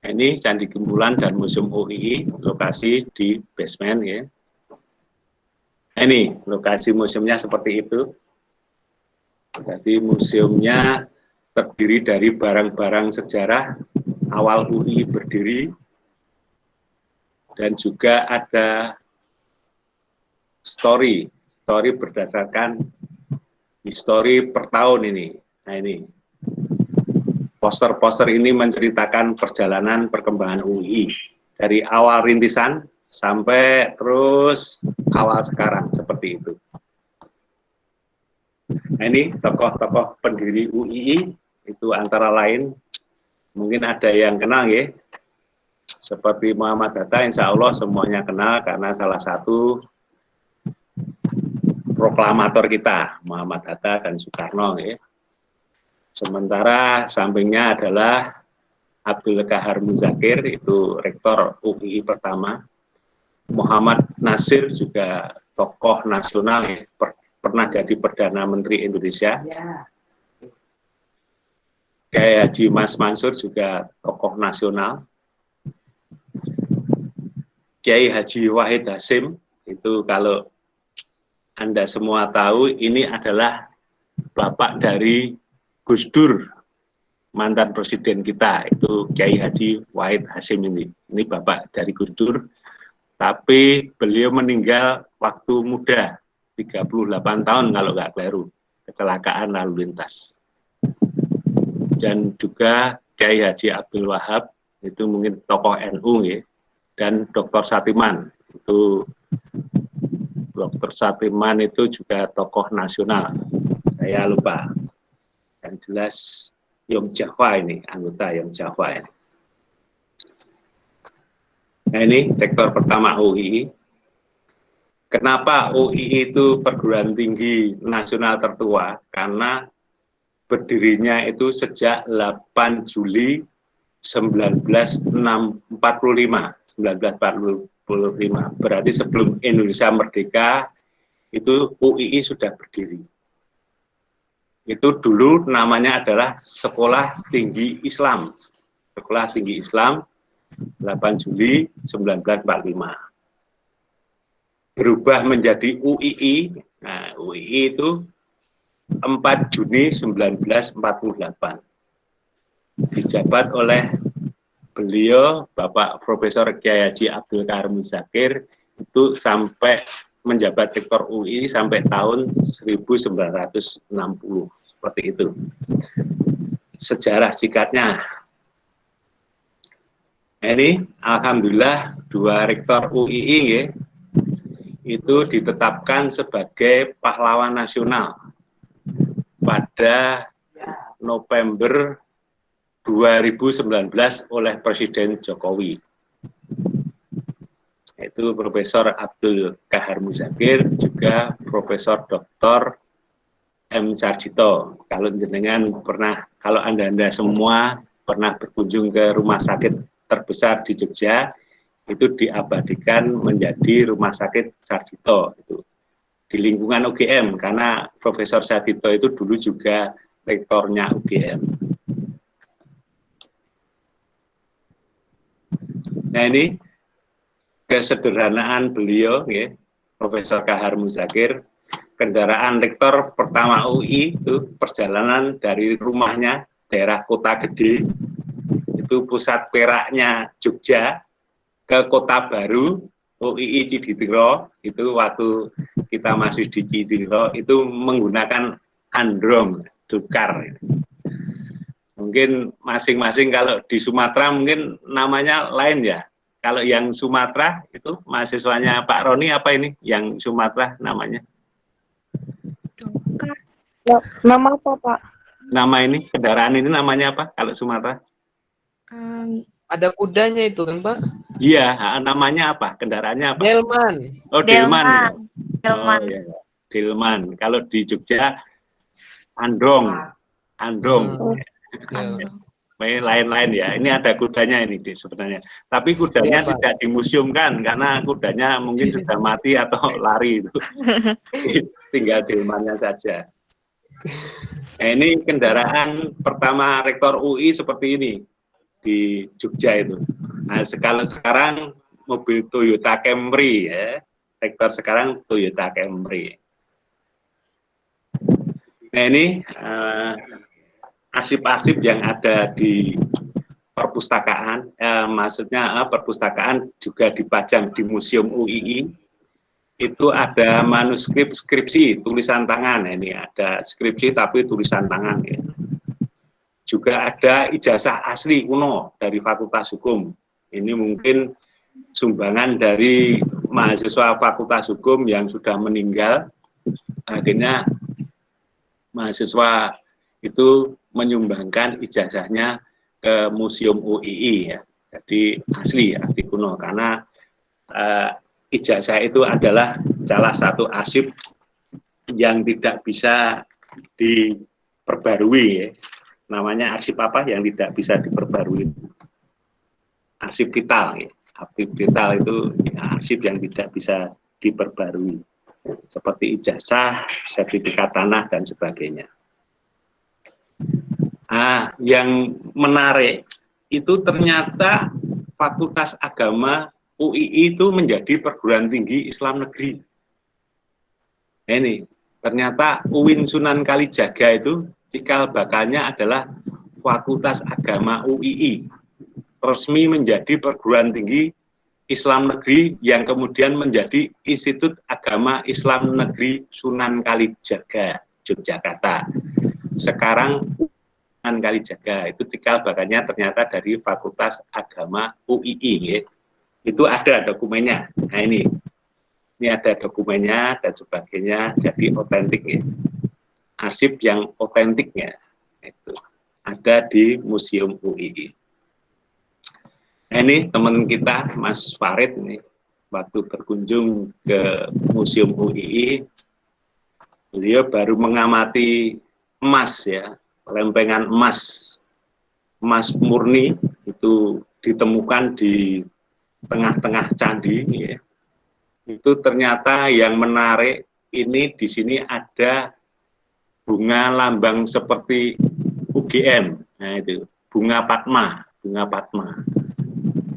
Ini Candi Gembulan dan Museum UII, lokasi di basement ya. Ini lokasi museumnya seperti itu. Jadi museumnya terdiri dari barang-barang sejarah awal UI berdiri. dan juga ada story berdasarkan histori per tahun ini. Nah ini, poster-poster ini menceritakan perjalanan perkembangan UI dari awal rintisan sampai terus awal sekarang seperti itu. Nah ini tokoh-tokoh pendiri UII itu antara lain, mungkin ada yang kenal ya, seperti Muhammad Hatta, insya Allah semuanya kenal karena salah satu proklamator kita, Muhammad Hatta dan Soekarno ya. Sementara sampingnya adalah Abdul Qahar Muzakir, itu rektor UII pertama. Muhammad Nasir juga tokoh nasional ya, pernah jadi Perdana Menteri Indonesia. Kiai Haji Mas Mansur juga tokoh nasional. Kiai Haji Wahid Hasyim, itu kalau Anda semua tahu, ini adalah bapak dari Gus Dur, mantan presiden kita, itu Kiai Haji Wahid Hasyim ini. Ini bapak dari Gus Dur, tapi beliau meninggal waktu muda, 38 tahun kalau nggak keliru, kecelakaan lalu lintas. Dan juga Kiai Haji Abdul Wahab, itu mungkin tokoh NU ya, dan Dr. Satiman, itu Dr. Satiman itu juga tokoh nasional, saya lupa. Yang jelas Yom Java ini, anggota Yom Java ini. Nah ini rektor pertama UII. Kenapa UII itu perguruan tinggi nasional tertua? Karena berdirinya itu sejak 8 Juli 1945. Berarti sebelum Indonesia merdeka itu UII sudah berdiri. Itu dulu namanya adalah Sekolah Tinggi Islam. Sekolah Tinggi Islam 8 Juli 1945. Berubah menjadi UII. Nah, UII itu 4 Juni 1948. Dijabat oleh beliau, Bapak Profesor Kiai Haji Abdul Qahar Muzakir, itu sampai menjabat rektor UI sampai tahun 1960, seperti itu. Sejarah singkatnya. Ini alhamdulillah dua rektor UII ya, itu ditetapkan sebagai pahlawan nasional pada November 2019 oleh Presiden Jokowi. Itu Profesor Abdul Qahar Muzakir, juga Profesor Dr. M. Sarjito. Kalau jenengan pernah, kalau Anda semua pernah berkunjung ke rumah sakit terbesar di Jogja, itu diabadikan menjadi Rumah Sakit Sarjito. Itu di lingkungan UGM, karena Profesor Sarjito itu dulu juga rektornya UGM. Nah ini kesederhanaan beliau, ya, Profesor Qahar Muzakir. Kendaraan rektor pertama UI itu perjalanan dari rumahnya daerah Kota Gede, itu pusat peraknya Jogja, ke Kota Baru UII Ciditiro. Itu waktu kita masih di Ciditiro itu menggunakan androm Dukar. Mungkin masing-masing, kalau di Sumatera mungkin namanya lain ya. Kalau yang Sumatera itu mahasiswanya Pak Roni apa ini? Yang Sumatera namanya? Dukar. Nama apa, Pak? Nama ini, kendaraan ini namanya apa kalau Sumatera? Ada kudanya itu kan, Pak? Iya, namanya apa? Kendaraannya apa? Delman. Oh, Delman. Delman. Oh, iya. Delman. Kalau di Jogja Andong. Andong. Lain-lain ya. Ini ada kudanya ini sebenarnya. Tapi kudanya tidak dimuseumkan karena kudanya mungkin sudah mati atau lari itu. Tinggal Delmannya saja. Nah, ini kendaraan pertama rektor UI seperti ini di Jogja itu. Nah, sekarang mobil Toyota Camry ya. Rektor sekarang Toyota Camry. Nah, ini arsip-arsip yang ada di perpustakaan, maksudnya perpustakaan juga dipajang di Museum UII. Itu ada manuskrip skripsi tulisan tangan, ini ada skripsi tapi tulisan tangan. Ya. Juga ada ijazah asli kuno dari Fakultas Hukum. Ini mungkin sumbangan dari mahasiswa Fakultas Hukum yang sudah meninggal. Akhirnya mahasiswa itu menyumbangkan ijazahnya ke Museum UII ya. Jadi asli kuno karena ijazah itu adalah salah satu arsip yang tidak bisa diperbarui ya. Namanya arsip apa yang tidak bisa diperbarui? Arsip vital ya. Arsip vital itu ya, arsip yang tidak bisa diperbarui. Seperti ijazah, sertifikat tanah dan sebagainya. Yang menarik itu ternyata Fakultas Agama UII itu menjadi perguruan tinggi Islam negeri. Ini ternyata UIN Sunan Kalijaga itu cikal bakalnya adalah Fakultas Agama UII, resmi menjadi perguruan tinggi Islam negeri yang kemudian menjadi Institut Agama Islam Negeri Sunan Kalijaga, Yogyakarta. Sekarang Sunan Kalijaga itu cikal bakalnya ternyata dari Fakultas Agama UII ya. Itu ada dokumennya. Nah ini ada dokumennya dan sebagainya, jadi otentik ya. Arsip yang otentiknya itu ada di Museum UII. Nah, ini teman kita Mas Farid nih waktu berkunjung ke Museum UII, beliau baru mengamati emas ya. Lempengan emas murni itu ditemukan di tengah-tengah candi ya. Itu ternyata yang menarik ini di sini ada bunga lambang seperti UGM. Nah itu bunga Padma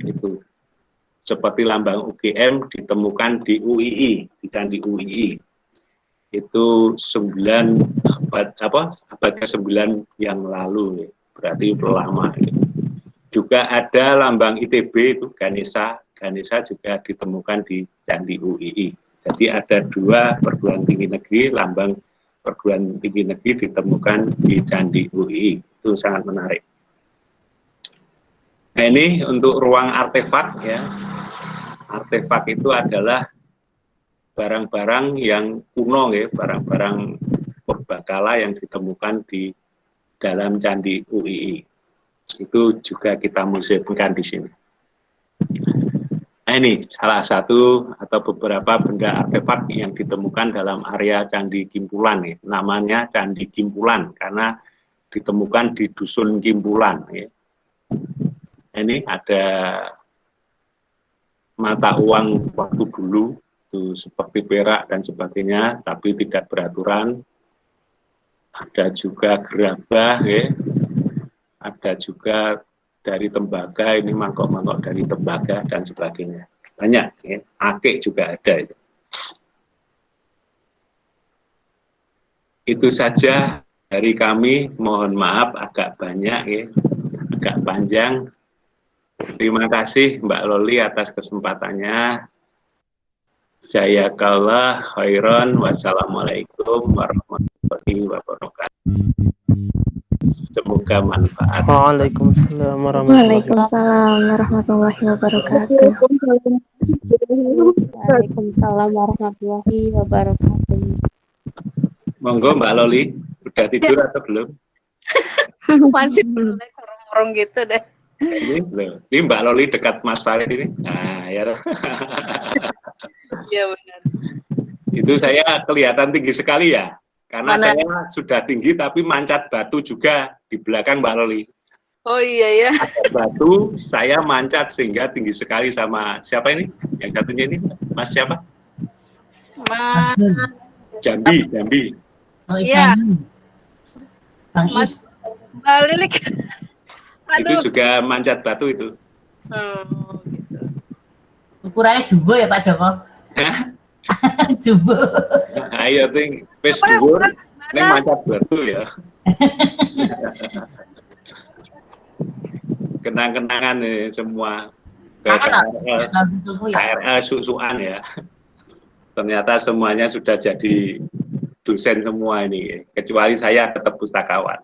itu seperti lambang UGM ditemukan di UII, di Candi UII. Itu abad ke-9 yang lalu, berarti lama. Juga ada lambang ITB itu Ganesha juga ditemukan di Candi UII. Jadi ada 2 perguruan tinggi negeri, lambang perguruan tinggi negeri ditemukan di Candi UII. Itu sangat menarik. Nah ini untuk ruang artefak ya. Artefak itu adalah barang-barang yang kuno ya, barang-barang purbakala yang ditemukan di dalam Candi UII. Itu juga kita museumkan di sini. Nah ini salah satu atau beberapa benda artefak yang ditemukan dalam area Candi Kimpulan ya. Namanya Candi Kimpulan karena ditemukan di Dusun Kimpulan ya. Ini ada mata uang waktu dulu itu seperti perak dan sebagainya, tapi tidak beraturan. Ada juga gerabah, ya. Ada juga dari tembaga, ini mangkok-mangkok dari tembaga dan sebagainya. Banyak, ya. Akik juga ada. Itu saja dari kami. Mohon maaf agak banyak, ya. Agak panjang. Terima kasih Mbak Loli atas kesempatannya. Jazakallah khairan. Wassalamualaikum warahmatullahi wabarakatuh. Semoga manfaat. Waalaikumsalam Waalaikumsalam warahmatullahi wabarakatuh. Waalaikumsalam warahmatullahi wabarakatuh. Monggo Mbak Loli, udah tidur atau belum? Masih kurung gitu deh. Ini Mbak Loli dekat Mas Farid ini. Nah, ya. Iya benar. Itu saya kelihatan tinggi sekali ya. Karena Mana? saya sudah tinggi tapi mancat batu juga di belakang Mbak Loli. Oh iya ya. Ada batu, saya mancat sehingga tinggi sekali sama siapa ini? Yang satunya ini, Mas siapa? Mas Jambi. Oh iya. Bang Mas Mbak Lilik. Aduh. Itu juga mancat batu itu. Gitu. ukurannya jumbo ya Pak Joko? Hah? Jumbo. Ayo ting, wis Apa ya, dhuwur, ukuran ning mancat batu ya. kenang-kenangan nih semua. KRL tunggu ya. KRL susuan ya. Ternyata semuanya sudah jadi dosen semua ini, kecuali saya tetap pustakawan.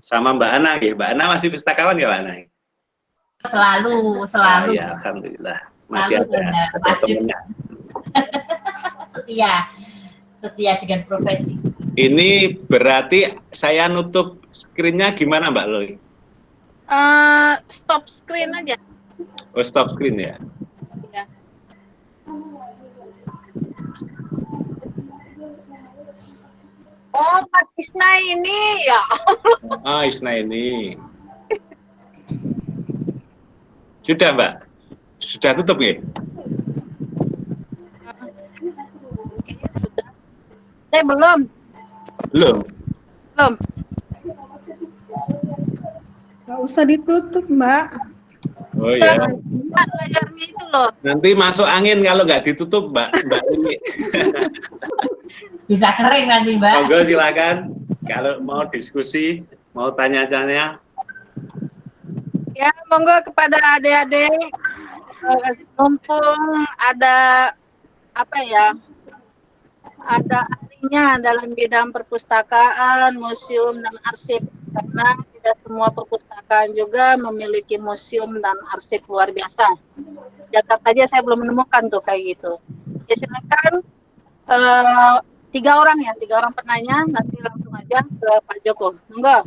Sama Mbak Ana ya, Mbak Ana masih pustakawan ya Mbak Ana? Selalu. Ya, alhamdulillah masih Selalu, ada wajib. temennya. Setia dengan profesi. Ini berarti saya nutup screen-nya gimana Mbak Loy? Stop screen aja. Oh, stop screen ya? Ya. Oh, Mas Isna ini ya. Ah, Isna ini. Sudah Mbak? Sudah tutup ya? Kayaknya sudah. Saya belum. Belum? Nggak usah ditutup, Mbak. Oh ya. Mbak, layarnya itu loh. Nanti masuk angin kalau nggak ditutup Mbak ini. Bisa kering nanti, Mbak. Monggo silakan. Kalau mau diskusi, mau tanya-tanya. Ya, monggo kepada adik-adik. Mumpung ada apa ya? Ada ahlinya dalam bidang perpustakaan, museum dan arsip, karena tidak semua perpustakaan juga memiliki museum dan arsip luar biasa. Jakarta aja saya belum menemukan tuh kayak gitu. Ya silakan 3 orang penanya, nanti langsung aja ke Pak Joko. Monggo.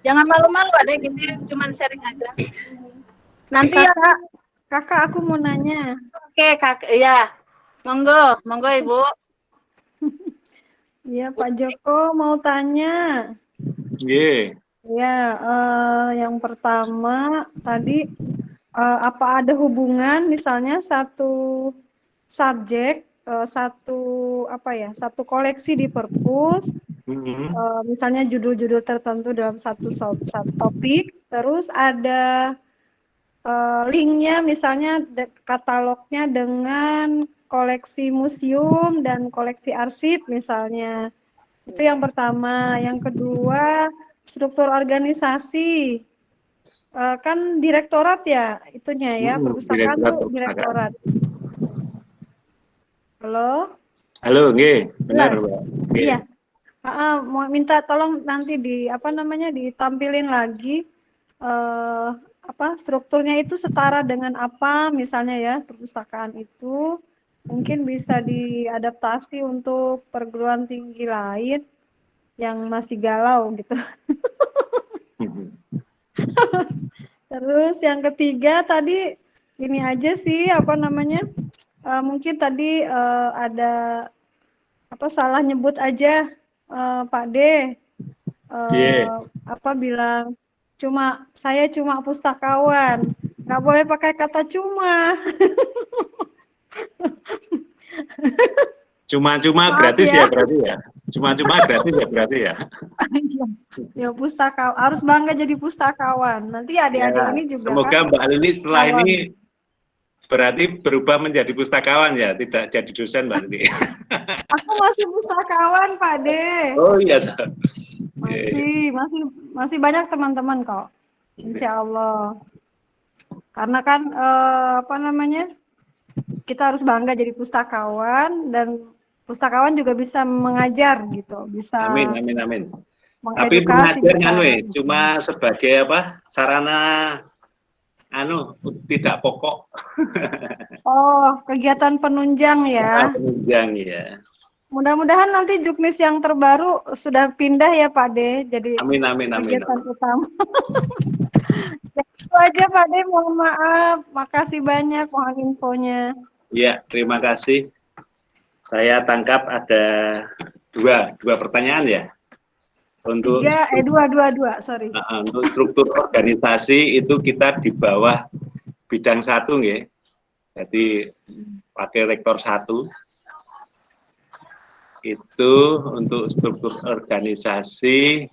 Jangan malu-malu, adek, gini cuman sharing aja. Nanti ya. Kakak, aku mau nanya. Oke, Kak, ya. Monggo Ibu. Iya, Pak Joko mau tanya. Iya. Ya, yang pertama tadi apa ada hubungan misalnya satu subjek, satu koleksi di perpus, misalnya judul-judul tertentu dalam satu topik, terus ada linknya misalnya katalognya dengan koleksi museum dan koleksi arsip misalnya. Itu yang pertama. Yang kedua, struktur organisasi. Kan direktorat ya itunya ya, perpustakaan tuh direktorat. Halo? Halo, nggih, benar, Mbak. Iya. Mau minta tolong nanti ditampilin lagi strukturnya itu setara dengan apa misalnya ya, perpustakaan itu mungkin bisa diadaptasi untuk perguruan tinggi lain yang masih galau gitu. Terus yang ketiga tadi ini aja sih mungkin tadi ada salah nyebut aja Pak D. Bilang saya cuma pustakawan, nggak boleh pakai kata cuma. Cuma-cuma gratis ya berarti ya. Cuma-cuma gratis ya berarti ya. Ya pustakawan, harus bangga jadi pustakawan. Nanti adik-adik ini juga. Semoga kan, Mbak Lili setelah ini berarti berubah menjadi pustakawan ya, tidak jadi dosen Mbak Lili. Aku masih pustakawan Pak D. Oh iya. Masih banyak teman-teman kok. Insya Allah. Karena kan kita harus bangga jadi pustakawan, dan pustakawan juga bisa mengajar gitu, bisa. Amin. Tapi mengajarnya cuma sebagai sarana tidak pokok. Oh, kegiatan penunjang ya. Penunjang ya. Mudah-mudahan nanti Juknis yang terbaru sudah pindah ya Pak D, jadi amin. kegiatan utama. Itu aja Pak D, mohon maaf, makasih banyak mohon infonya. Ya, terima kasih. Saya tangkap ada dua pertanyaan ya. Untuk dua, sorry. Untuk struktur organisasi itu kita di bawah bidang 1 nggih. Jadi Wakil Rektor 1 itu untuk struktur organisasi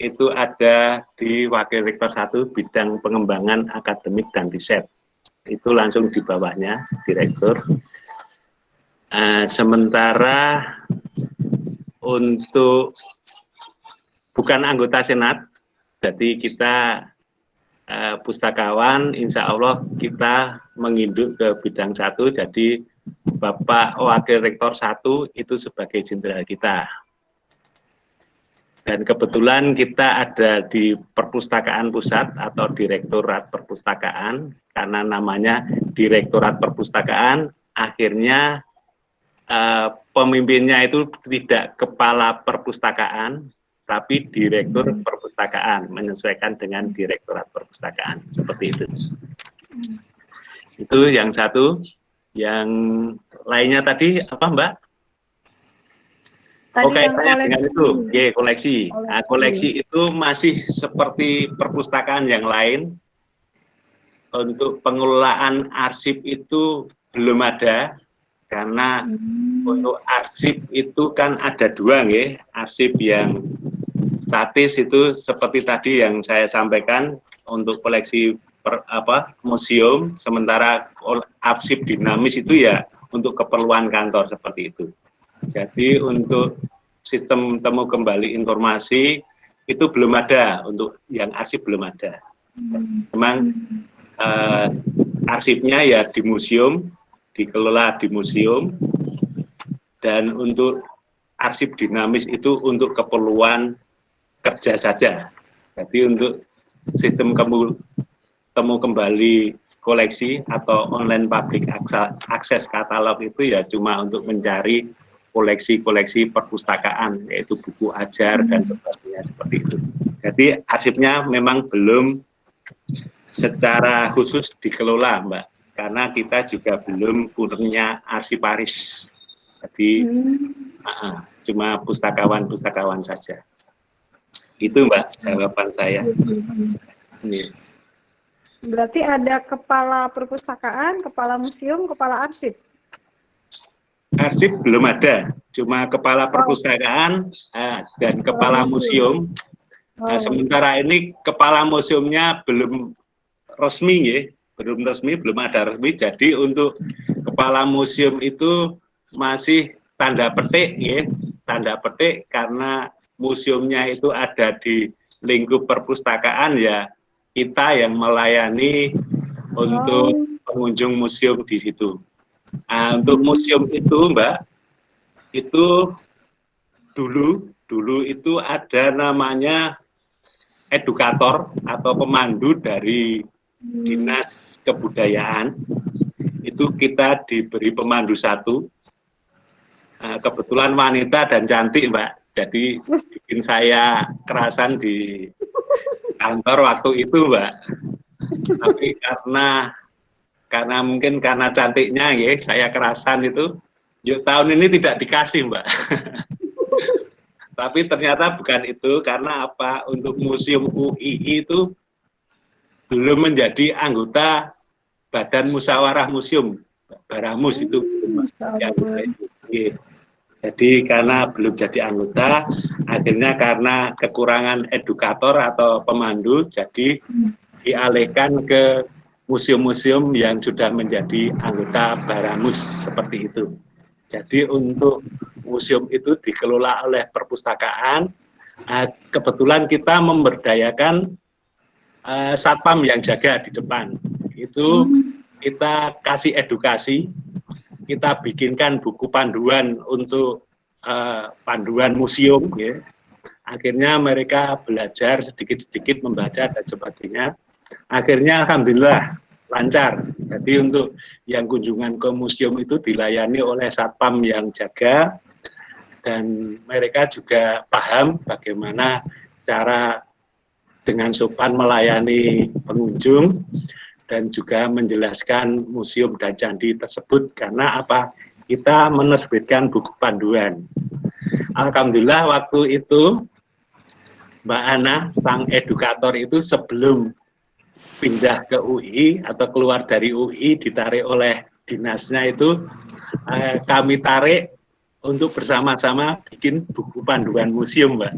itu ada di Wakil Rektor 1 bidang pengembangan akademik dan riset. Itu langsung di bawahnya Direktur. Sementara untuk bukan anggota Senat, jadi kita pustakawan, insya Allah kita menginduk ke bidang 1, jadi Bapak Wakil Rektor 1 itu sebagai jenderal kita. Dan kebetulan kita ada di Perpustakaan Pusat atau Direktorat Perpustakaan, karena namanya Direktorat Perpustakaan, akhirnya pemimpinnya itu tidak kepala perpustakaan, tapi Direktur Perpustakaan, menyesuaikan dengan Direktorat Perpustakaan, seperti itu. Itu yang satu. Yang lainnya tadi apa, Mbak? Tadi Oke, yang dengan itu, koleksi. Nah, Koleksi. koleksi itu masih seperti perpustakaan yang lain. Untuk pengelolaan arsip itu belum ada, karena untuk arsip itu kan ada 2, nggih. Arsip yang statis itu seperti tadi yang saya sampaikan untuk koleksi museum, sementara arsip dinamis itu ya untuk keperluan kantor seperti itu. Jadi untuk sistem temu kembali informasi itu belum ada, untuk yang arsip belum ada. Memang arsipnya ya di museum, dikelola di museum, dan untuk arsip dinamis itu untuk keperluan kerja saja. Jadi untuk sistem temu kembali koleksi atau online public access katalog itu ya cuma untuk mencari koleksi-koleksi perpustakaan, yaitu buku ajar dan sebagainya seperti itu. Jadi arsipnya memang belum secara khusus dikelola, Mbak, karena kita juga belum punya arsiparis. Jadi cuma pustakawan saja. Itu, Mbak, jawaban saya. Ini. Berarti ada kepala perpustakaan, kepala museum, kepala arsip. Arsip belum ada, cuma kepala perpustakaan dan kepala museum. Nah, sementara ini kepala museumnya belum resmi, ya, belum ada resmi. Jadi untuk kepala museum itu masih tanda petik, ya, tanda petik, karena museumnya itu ada di lingkup perpustakaan, ya kita yang melayani untuk pengunjung museum di situ. Nah, untuk museum itu, Mbak, itu dulu itu ada namanya edukator atau pemandu dari Dinas Kebudayaan. Itu kita diberi pemandu 1. Nah, kebetulan wanita dan cantik, Mbak. Jadi bikin saya kerasan di kantor waktu itu, Mbak. Tapi karena mungkin karena cantiknya, ya, saya kerasan itu. Yuk, tahun ini tidak dikasih, Mbak. Tapi ternyata bukan itu, karena apa? Untuk Museum UII itu belum menjadi anggota Badan Musyawarah Museum, Baramus itu. Jadi karena belum jadi anggota, akhirnya karena kekurangan edukator atau pemandu, jadi dialihkan ke museum-museum yang sudah menjadi anggota Baramus seperti itu. Jadi untuk museum itu dikelola oleh perpustakaan. Kebetulan kita memberdayakan satpam yang jaga di depan. Itu kita kasih edukasi. Kita bikinkan buku panduan untuk panduan museum, ya. Akhirnya mereka belajar sedikit-sedikit membaca dan sebagainya. Akhirnya alhamdulillah lancar. Jadi untuk yang kunjungan ke museum itu dilayani oleh satpam yang jaga, dan mereka juga paham bagaimana cara dengan sopan melayani pengunjung dan juga menjelaskan museum dan candi tersebut, karena apa? Kita menerbitkan buku panduan. Alhamdulillah waktu itu Mbak Ana, sang edukator itu sebelum pindah ke UI atau keluar dari UI, ditarik oleh dinasnya itu, kami tarik untuk bersama-sama bikin buku panduan museum, Mbak.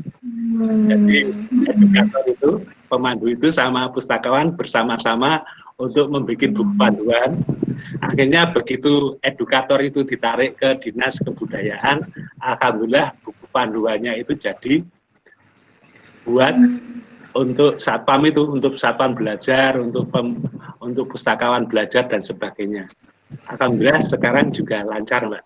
Jadi edukator itu, pemandu itu sama pustakawan bersama-sama untuk membuat buku panduan. Akhirnya begitu edukator itu ditarik ke Dinas Kebudayaan, alhamdulillah buku panduannya itu jadi buat untuk satpam itu, untuk satpam belajar, untuk pustakawan belajar dan sebagainya. Alhamdulillah sekarang juga lancar, Mbak.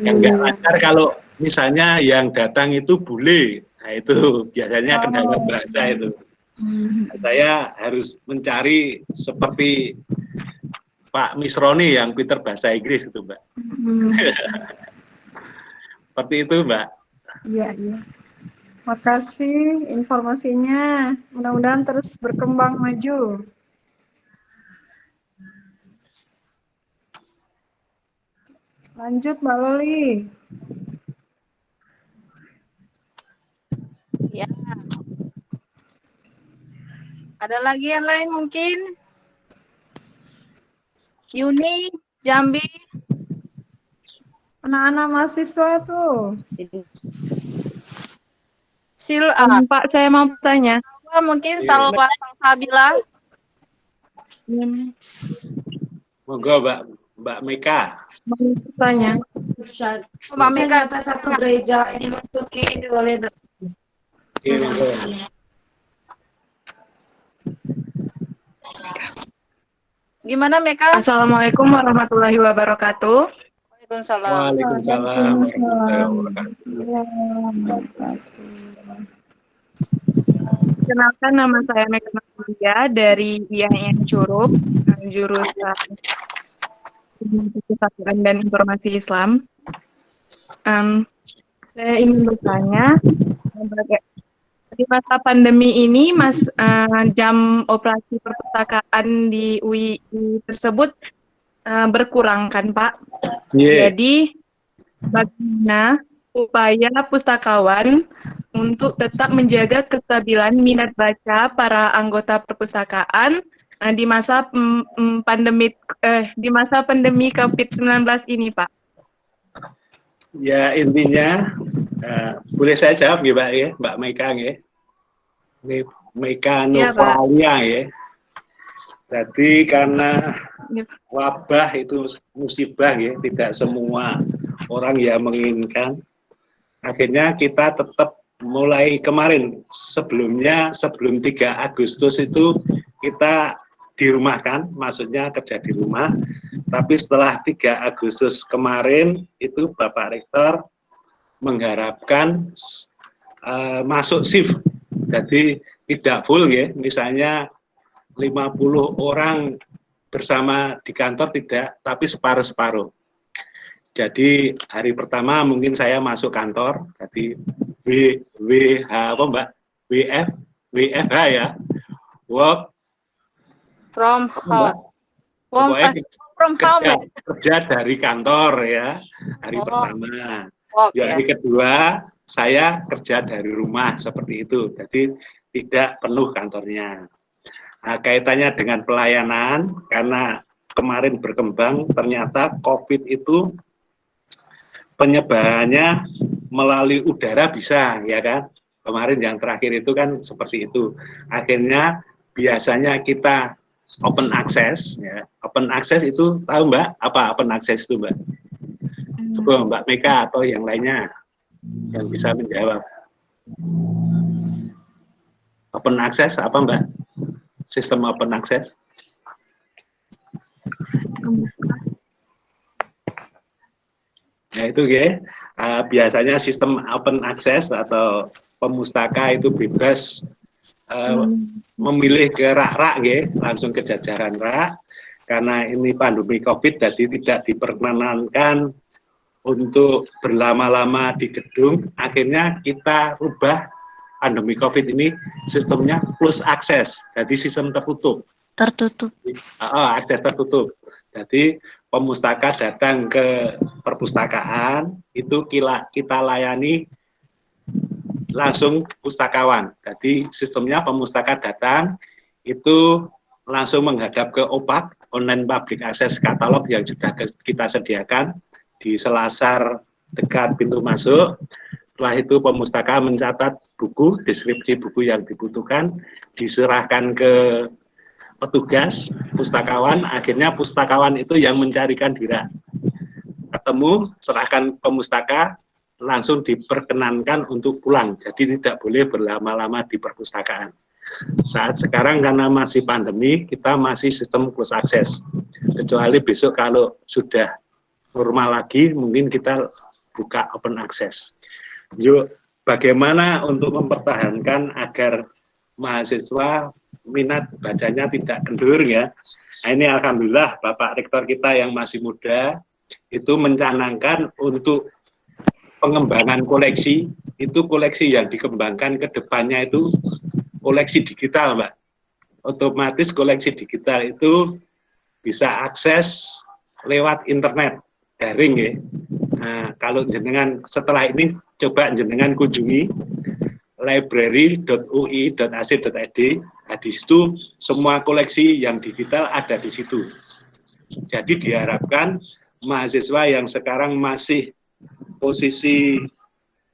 Yang nggak lancar kalau misalnya yang datang itu bule, nah itu biasanya kendala bahasa itu. Nah, saya harus mencari seperti Pak Misroni yang pinter bahasa Inggris itu, Mbak. Seperti itu, Mbak. Iya, iya. Makasih informasinya. Mudah-mudahan terus berkembang maju. Lanjut, Mbak Loli. Ya. Ada lagi yang lain mungkin? Yuni, Jambi. Anak-anak mahasiswa tuh. Pak, saya mau tanya. Mungkin Salwa Salsabila. Monggo, Mbak Meka. Mau tanya. Mbak Meka. Satu gereja ini masuki oleh Oke, monggo. Gimana Meka? Assalamualaikum warahmatullahi wabarakatuh. Waalaikumsalam. Waalaikumsalam warahmatullahi wabarakatuh. Kenalkan, nama saya Meka Nadia dari IAIN Curup, jurusan Kesatuan dan Informasi Islam. Saya ingin bertanya, di masa pandemi ini, jam operasi perpustakaan di UII tersebut berkurang kan, Pak? Yeah. Jadi, bagaimana upaya pustakawan untuk tetap menjaga kestabilan minat baca para anggota perpustakaan di masa pandemi COVID-19 ini, Pak? Ya, intinya boleh saya jawab ya, Mbak ya, Mbak Meka ya. Ini Meka Novalia ya. Jadi karena wabah itu musibah ya, tidak semua orang yang menginginkan. Akhirnya kita tetap mulai kemarin, sebelum 3 Agustus itu kita dirumahkan, maksudnya kerja di rumah. Tapi setelah 3 Agustus kemarin itu Bapak Rektor mengharapkan masuk shift. Jadi tidak full ya, misalnya 50 orang bersama di kantor tidak, tapi separuh-separuh. Jadi hari pertama mungkin saya masuk kantor, jadi WFH ya, work From home. Kerja dari kantor ya, hari pertama. Okay. Hari kedua saya kerja dari rumah seperti itu, jadi tidak penuh kantornya. Nah, kaitannya dengan pelayanan, karena kemarin berkembang ternyata COVID itu penyebarannya melalui udara bisa, ya kan? Kemarin yang terakhir itu kan seperti itu. Akhirnya biasanya kita open access, ya. Open access itu tahu Mbak? Apa open access itu Mbak? Coba Mbak Meka atau yang lainnya yang bisa menjawab. Open access apa Mbak? Sistem open access? Ya itu ya. Biasanya sistem open access atau pemustaka itu bebas memilih ke rak-rak ya, langsung ke jajaran rak. Karena ini pandemi COVID, jadi tidak diperkenankan untuk berlama-lama di gedung. Akhirnya kita rubah pandemi COVID ini sistemnya close access, jadi sistem tertutup. Akses tertutup. Jadi pemustaka datang ke perpustakaan itu kita layani langsung pustakawan. Jadi sistemnya pemustaka datang itu langsung menghadap ke OPAC, Online Public Access Katalog yang sudah kita sediakan di selasar dekat pintu masuk. Setelah itu pemustaka mencatat buku, deskripsi buku yang dibutuhkan, diserahkan ke petugas pustakawan, akhirnya pustakawan itu yang mencarikan dira. Ketemu, serahkan pemustaka, langsung diperkenankan untuk pulang. Jadi tidak boleh berlama-lama di perpustakaan. Saat sekarang karena masih pandemi, kita masih sistem close access. Kecuali besok kalau sudah normal lagi, mungkin kita buka open access. Yuk, bagaimana untuk mempertahankan agar mahasiswa minat bacanya tidak kendur ya. Nah, ini alhamdulillah Bapak Rektor kita yang masih muda itu mencanangkan untuk pengembangan koleksi, itu koleksi yang dikembangkan ke depannya itu koleksi digital, Mbak. Otomatis koleksi digital itu bisa akses lewat internet, daring ya. Nah, kalau jenengan setelah ini coba jenengan kunjungi library.ui.ac.id. Nah, di situ semua koleksi yang digital ada di situ. Jadi diharapkan mahasiswa yang sekarang masih posisi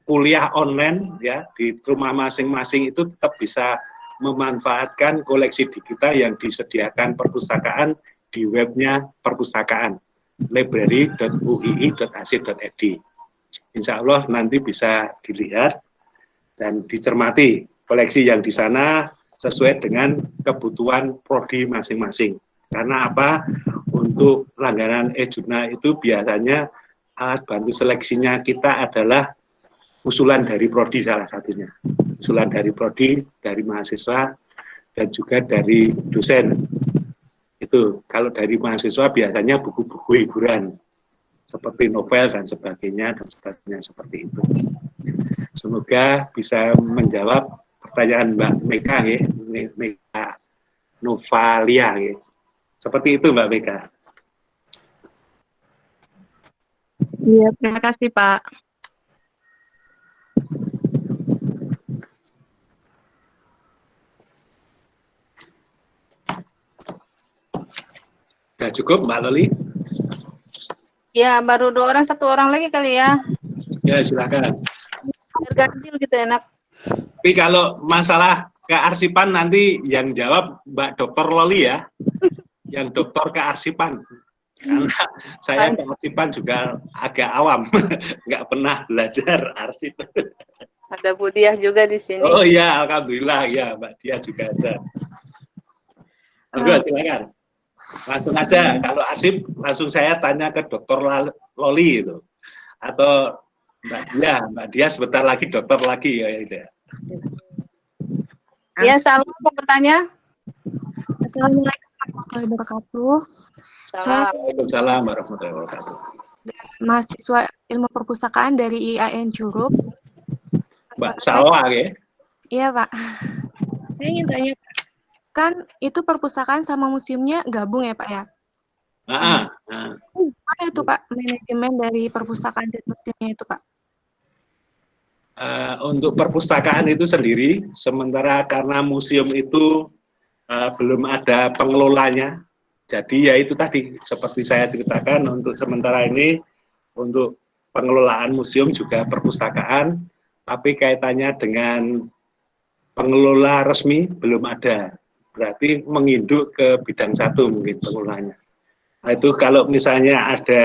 kuliah online ya di rumah masing-masing itu tetap bisa memanfaatkan koleksi digital yang disediakan perpustakaan di webnya perpustakaan library.ui.ac.id. Insya Allah nanti bisa dilihat dan dicermati koleksi yang di sana sesuai dengan kebutuhan prodi masing-masing. Karena apa? Untuk langganan e-jurnal itu biasanya alat bantu seleksinya kita adalah usulan dari prodi salah satunya. Usulan dari prodi, dari mahasiswa, dan juga dari dosen. Itu kalau dari mahasiswa biasanya buku-buku hiburan seperti novel dan sebagainya seperti itu. Semoga bisa menjawab pertanyaan Mbak Mega ya, Mega Novalia ya. Seperti itu Mbak Mega. Iya, terima kasih Pak. Sudah cukup Mbak Loli? Ya, baru 2 orang, 1 orang lagi kali ya. Ya, silakan. Biar ganjil gitu enak. Tapi kalau masalah kearsipan nanti yang jawab Mbak Dr. Loli ya. Yang dokter kearsipan. Karena saya kearsipan juga agak awam. Nggak pernah belajar arsip. Ada Bu Diah juga di sini. Oh iya, alhamdulillah ya Mbak Diah juga ada. Enggak, silakan. Langsung aja, kalau arsip langsung saya tanya ke Dr. Loli itu. Atau Mbak Diah sebentar lagi dokter lagi ya. Ya, salam mau bertanya. Assalamualaikum warahmatullahi wabarakatuh. Saya Waalaikumsalam warahmatullahi wabarakatuh. mahasiswa ilmu perpustakaan dari IAIN Curup. Mbak Salwa ya? Iya Pak. Saya ingin tanya, kan itu perpustakaan sama museumnya gabung ya Pak ya? Gimana itu Pak manajemen dari perpustakaan dan museumnya itu Pak? Untuk perpustakaan itu sendiri, sementara karena museum itu belum ada pengelolanya, jadi ya itu tadi seperti saya ceritakan untuk sementara ini untuk pengelolaan museum juga perpustakaan, tapi kaitannya dengan pengelola resmi belum ada, berarti menginduk ke bidang satu mungkin pengelolanya. Nah, itu kalau misalnya ada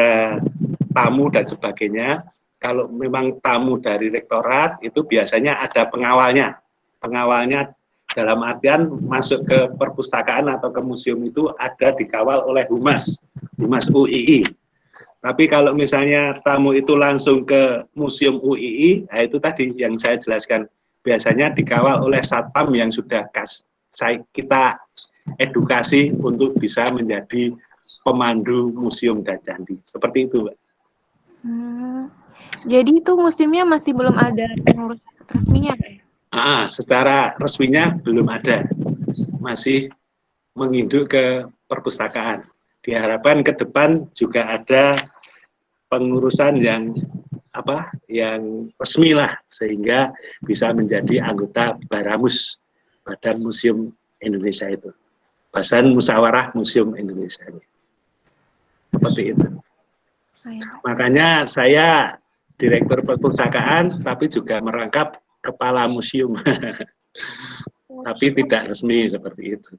tamu dan sebagainya, kalau memang tamu dari rektorat itu biasanya ada pengawalnya. Pengawalnya dalam artian masuk ke perpustakaan atau ke museum itu ada dikawal oleh Humas UII. Tapi kalau misalnya tamu itu langsung ke museum UII, nah itu tadi yang saya jelaskan, biasanya dikawal oleh satpam yang sudah kita edukasi untuk bisa menjadi pemandu museum dan candi. Seperti itu, Mbak. Jadi itu museumnya masih belum ada pengurus resminya Pak ya? Secara resminya belum ada, masih menginduk ke perpustakaan. Diharapkan ke depan juga ada pengurusan yang resmi lah, sehingga bisa menjadi anggota Baramus, Badan Museum Indonesia itu, Badan Musyawarah Museum Indonesia. Seperti itu. Makanya saya direktur perpustakaan, tapi juga merangkap kepala museum, tapi tidak resmi seperti itu.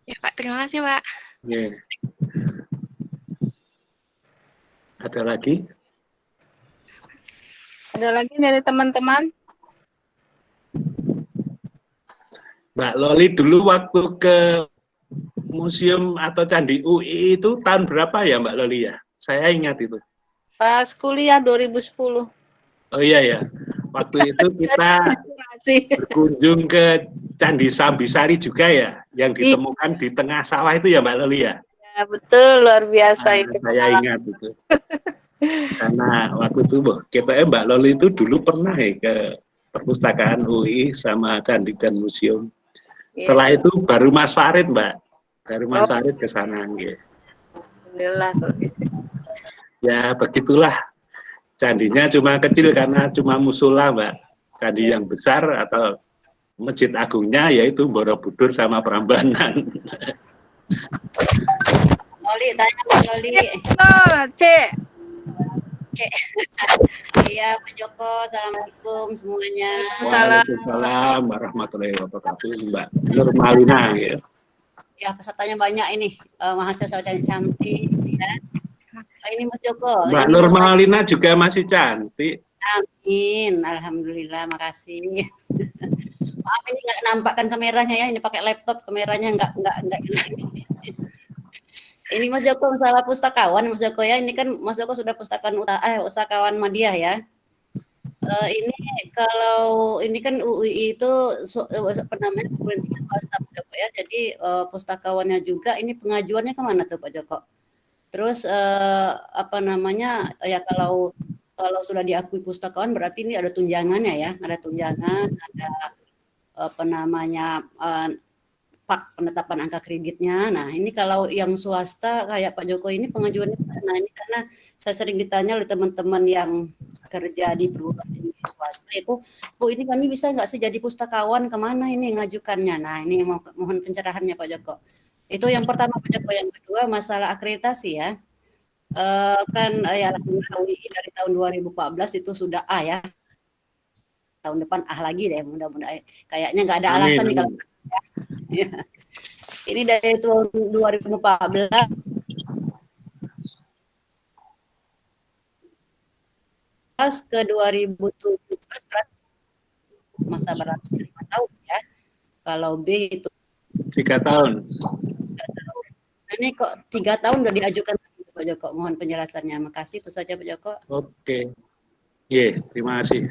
Ya Pak, terima kasih Pak. Yeah. Ada lagi? Ada lagi dari teman-teman? Mbak Loli dulu waktu ke museum atau Candi UI itu tahun berapa ya Mbak Loli ya? Saya ingat itu. Pas kuliah 2010. Oh iya ya. Waktu itu kita Inspirasi. berkunjung ke Candi Sambisari juga ya, yang ditemukan di tengah sawah itu ya Mbak Loli ya? Ya, betul, luar biasa itu. Saya ingat itu. Karena waktu itu Mbak Loli itu dulu pernah ya ke perpustakaan UI sama Candi dan Museum. Iya. Setelah itu baru Mas Farid Mbak, baru Mas Farid ke sana. Ya. Alhamdulillah. Ya begitulah. Candinya cuma kecil karena cuma musola Mbak. Candi yang besar atau Masjid Agungnya yaitu Borobudur sama Prambanan. Loli, tanya Mbak Loli. Oh, Cek. Iya, Pak Joko. Assalamualaikum semuanya. Waalaikumsalam warahmatullahi wabarakatuh, Mbak Nurmalina. Ya, ya pesertanya banyak ini, mahasiswa cantik. Ya. Ini Mas Joko. Mbak Nurmalina juga masih cantik. Amin, alhamdulillah, makasih. Maaf ini nggak nampakkan kameranya ya, ini pakai laptop, kameranya nggak enak. Ini Mas Joko masalah pustakawan Mas Joko ya, ini kan Mas Joko sudah pustakawan Madiyah ya. Ini kalau ini kan UI itu apa namanya pemerintah swasta Mas Joko ya, jadi pustakawannya juga ini pengajuannya kemana tuh Pak Joko? Terus apa namanya ya kalau sudah diakui pustakawan berarti ini ada tunjangannya ya, ada tunjangan, ada apa namanya pak penetapan angka kreditnya. Nah ini kalau yang swasta kayak Pak Joko ini pengajuannya, nah ini karena saya sering ditanya oleh teman-teman yang kerja di perguruan tinggi swasta itu, Bu ini kami bisa nggak sih jadi pustakawan, kemana ini ngajukannya? Nah ini mohon pencerahannya Pak Joko. Itu yang pertama Pak Joko. Yang kedua masalah akreditasi ya. Kan ya alhamdulillah UI dari tahun 2014 itu sudah A ya. Tahun depan A lagi deh, mudah-mudahan. Kayaknya nggak ada alasan nih kalau ya. Ini dari tahun 2014 ke 2017 masa berlakunya 5 tahun ya. Kalau B itu 3 tahun. Ini kok 3 tahun udah diajukan Pak Joko. Mohon penjelasannya. Makasih itu saja Pak Joko. Oke. Terima kasih.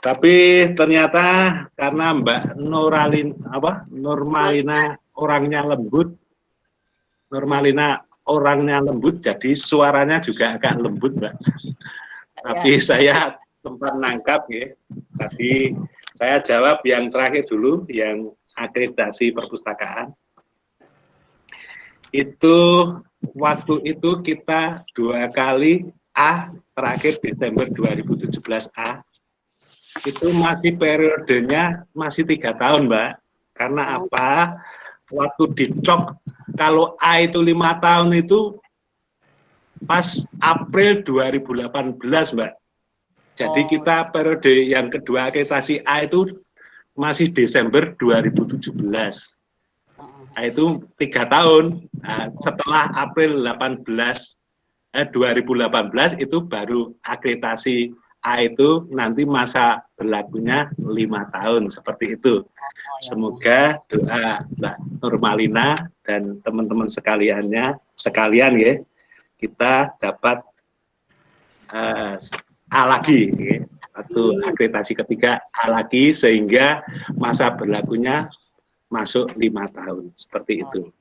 Tapi ternyata karena Mbak Nurmalina orangnya lembut. Jadi suaranya juga agak lembut, Mbak. Tapi saya sempat nangkap ya. Tadi saya jawab yang terakhir dulu, yang akreditasi perpustakaan. Itu waktu itu kita 2 kali A, terakhir Desember 2017 A. Itu masih periodenya masih 3 tahun, Mbak. Karena apa? Waktu dicok kalau A itu 5 tahun itu pas April 2018, Mbak. Jadi kita periode yang kedua akreditasi A itu masih Desember 2017. Nah, itu 3 tahun. Nah, setelah April 2018 itu baru akreditasi A itu nanti masa berlakunya 5 tahun seperti itu. Semoga doa Mbak Nurmalina dan teman-teman sekalian ya, kita dapat A lagi, ya. Atau akreditasi ketiga A lagi sehingga masa berlakunya masuk 5 tahun seperti itu.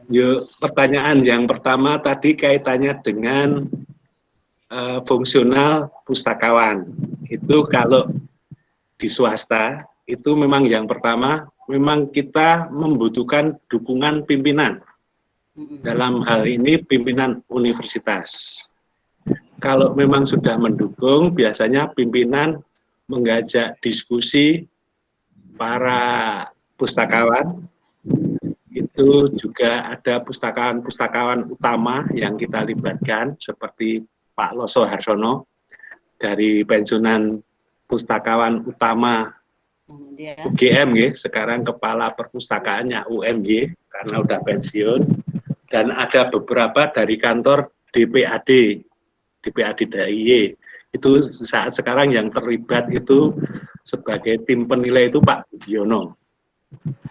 Yuk, pertanyaan yang pertama tadi kaitannya dengan fungsional pustakawan. Itu kalau di swasta itu memang yang pertama memang kita membutuhkan dukungan pimpinan. Dalam hal ini pimpinan universitas. Kalau memang sudah mendukung, biasanya pimpinan mengajak diskusi para pustakawan. Itu juga ada pustakawan utama yang kita libatkan seperti Pak Loso Harsono dari pensiunan pustakawan utama UGM, sekarang kepala perpustakaannya UMY karena udah pensiun, dan ada beberapa dari kantor DPAD DAIY. Itu saat sekarang yang terlibat itu sebagai tim penilai itu Pak Budiono.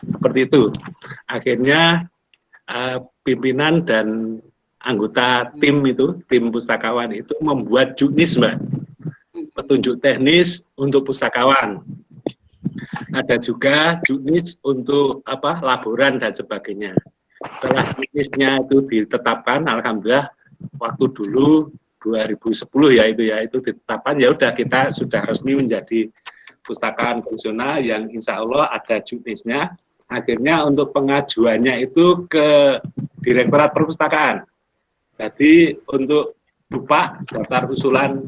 Seperti itu. Akhirnya pimpinan dan anggota tim itu, tim pustakawan itu membuat juknis, Mbak. Petunjuk teknis untuk pustakawan. Ada juga juknis untuk laporan dan sebagainya. Setelah juknisnya itu ditetapkan, alhamdulillah waktu dulu 2010 itu ditetapkan, ya udah kita sudah resmi menjadi pustakaan fungsional yang insya Allah ada juknisnya. Akhirnya untuk pengajuannya itu ke Direktorat Perpustakaan. Jadi untuk DUPA, daftar usulan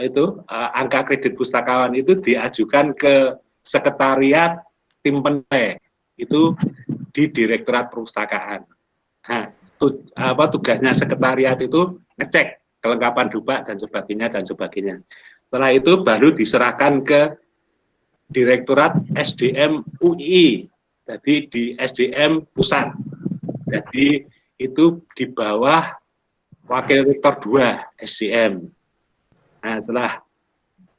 itu angka kredit pustakawan itu diajukan ke Sekretariat Tim Penilai itu di Direktorat Perpustakaan. Nah, tugasnya sekretariat itu ngecek kelengkapan DUPA dan sebagainya. Setelah itu baru diserahkan ke Direktorat SDM UII, jadi di SDM pusat. Jadi itu di bawah Wakil Rektor 2 SDM. Nah, setelah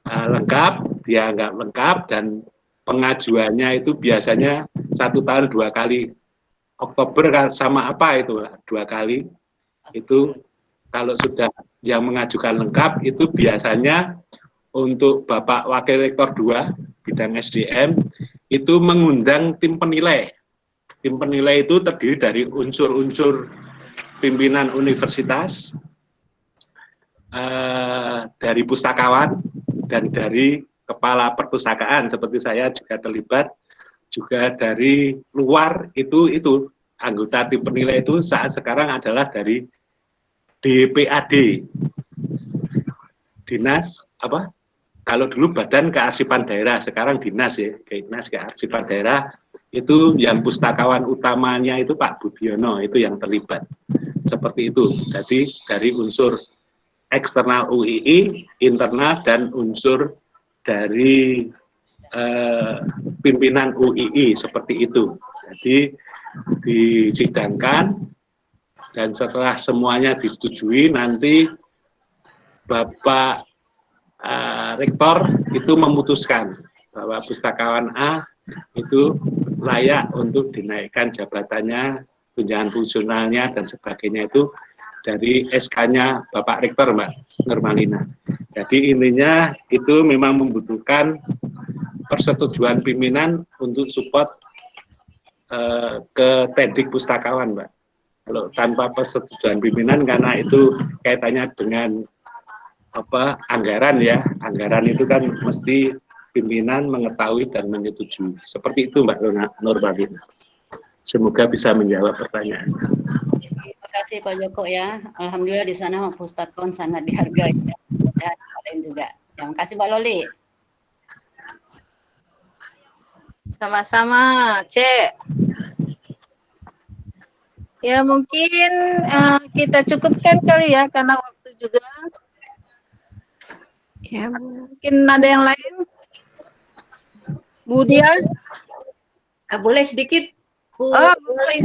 lengkap, dia nggak lengkap dan pengajuannya itu biasanya 1 tahun 2 kali. Oktober sama apa itu 2 kali. Itu kalau sudah yang mengajukan lengkap itu biasanya untuk Bapak Wakil Rektor 2 bidang SDM itu mengundang tim penilai. Tim penilai itu terdiri dari unsur-unsur pimpinan universitas, dari pustakawan, dan dari kepala perpustakaan seperti saya juga terlibat, juga dari luar itu anggota tim penilai itu saat sekarang adalah dari DPAD, Dinas kalau dulu Badan Kearsipan Daerah, sekarang Dinas ya, Dinas Kearsipan Daerah, itu yang pustakawan utamanya itu Pak Budiono, itu yang terlibat. Seperti itu. Jadi dari unsur eksternal UII, internal, dan unsur dari pimpinan UII, seperti itu. Jadi disidangkan, dan setelah semuanya disetujui, nanti Bapak Rektor itu memutuskan bahwa pustakawan A itu layak untuk dinaikkan jabatannya, tunjangan fungsionalnya, dan sebagainya itu dari SK-nya Bapak Rektor, Mbak Nurmalina. Jadi intinya itu memang membutuhkan persetujuan pimpinan untuk support ke Tendik Pustakawan, Mbak. Kalau tanpa persetujuan pimpinan, karena itu kaitannya dengan anggaran ya, anggaran itu kan mesti pimpinan mengetahui dan menyetujui. Seperti itu Mbak Nurmalina. Semoga bisa menjawab pertanyaan. Terima kasih Pak Joko ya. Alhamdulillah di sana pustakawan sangat dihargai ya. Dan lain juga. Terima kasih Mbak Loli. Sama-sama, Cek. Ya mungkin kita cukupkan kali ya, karena waktu juga. Ya, Mungkin ada yang lain? Bu Dia? Boleh sedikit, Bu. Oh, boleh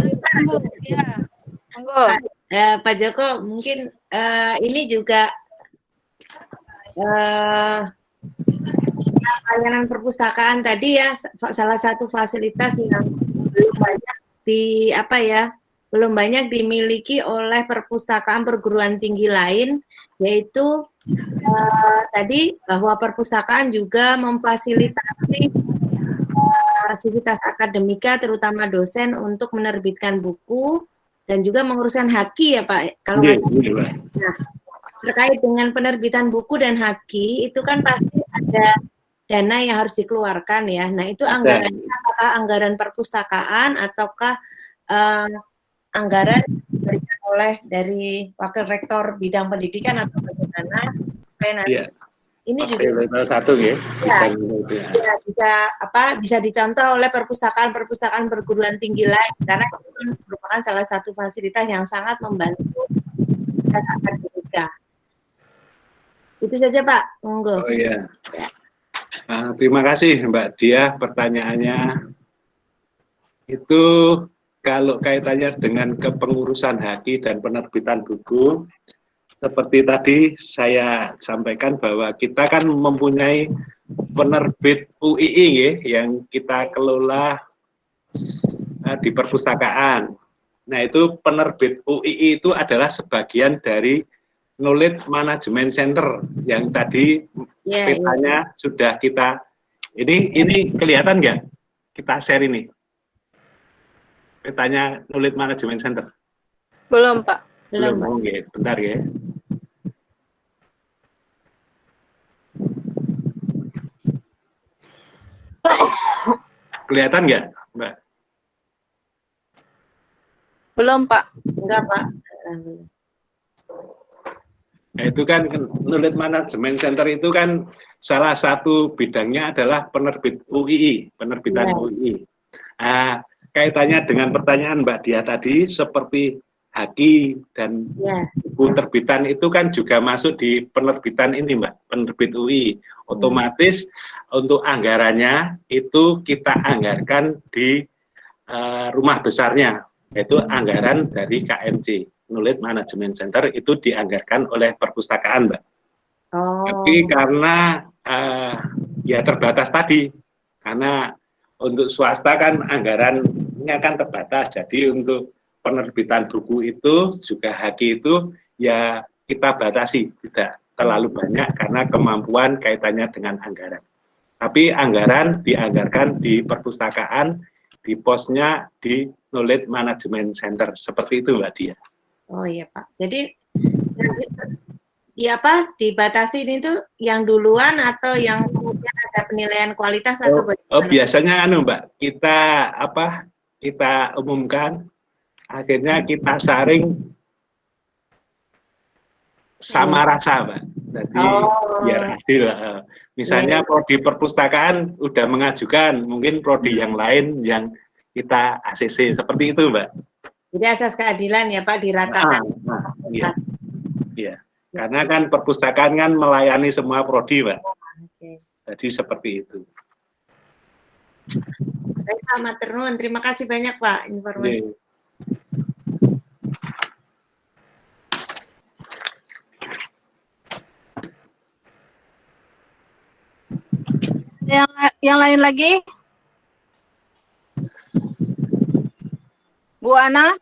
Bu. Ya, monggo. Pak Joko, mungkin ini juga layanan perpustakaan tadi ya, salah satu fasilitas yang belum banyak belum banyak dimiliki oleh perpustakaan perguruan tinggi lain, yaitu tadi bahwa perpustakaan juga memfasilitasi aktivitas akademika, terutama dosen untuk menerbitkan buku dan juga menguruskan haki ya Pak. Kalau nah, terkait dengan penerbitan buku dan haki itu kan pasti ada dana yang harus dikeluarkan ya. Nah itu anggarannya apakah anggaran perpustakaan ataukah anggaran diberikan oleh dari Wakil Rektor bidang pendidikan atau bagaimana? Ini juga satu ya. Bisa dicontoh oleh perpustakaan perguruan tinggi lain, karena itu merupakan salah satu fasilitas yang sangat membantu akademika. Itu saja Pak, monggo. Oh iya. Terima kasih Mbak Dia, pertanyaannya itu kalau kaitannya dengan kepengurusan HAKI dan penerbitan buku, seperti tadi saya sampaikan bahwa kita kan mempunyai penerbit UII ya, yang kita kelola di perpustakaan. Nah, itu penerbit UII itu adalah sebagian dari Knowledge Management Center yang tadi petanya sudah kita ini kelihatan nggak? Kita share ini. Petanya Knowledge Management Center. Belum, Pak. Belum, oke, bentar ya. Kelihatan nggak, Mbak? Belum, Pak. Enggak, Pak. Nah, itu kan Knowledge Management Center itu kan salah satu bidangnya adalah penerbit UII, penerbitan UII. Nah, kaitannya dengan pertanyaan Mbak Dia tadi, seperti HAKI dan buku terbitan itu kan juga masuk di penerbitan ini, Mbak, penerbit UI. Otomatis untuk anggarannya itu kita anggarkan di rumah besarnya, yaitu anggaran dari KMC, Knowledge Management Center, itu dianggarkan oleh perpustakaan, Mbak. Tapi karena ya terbatas tadi, karena untuk swasta kan anggarannya kan terbatas, jadi untuk penerbitan buku itu juga HAKI itu ya kita batasi, tidak terlalu banyak karena kemampuan kaitannya dengan anggaran. Tapi anggaran dianggarkan di perpustakaan, di posnya di Knowledge Management Center, seperti itu Mbak Dia. Oh iya Pak, jadi ya Pak, dibatasi ini tuh yang duluan atau yang kemudian ada penilaian kualitas atau bagaimana? Biasanya Mbak, kita umumkan, akhirnya kita saring sama rasa, Mbak. Jadi biar adil. Misalnya prodi perpustakaan udah mengajukan, mungkin prodi yang lain yang kita ACC, seperti itu, Mbak. Jadi asas keadilan ya Pak, diratakan. Iya. Iya. Karena kan perpustakaan kan melayani semua prodi, Mbak. Jadi seperti itu. Baik Pak Maturnuun, terima kasih banyak Pak informasi. Yang lain lagi? Bu Ana,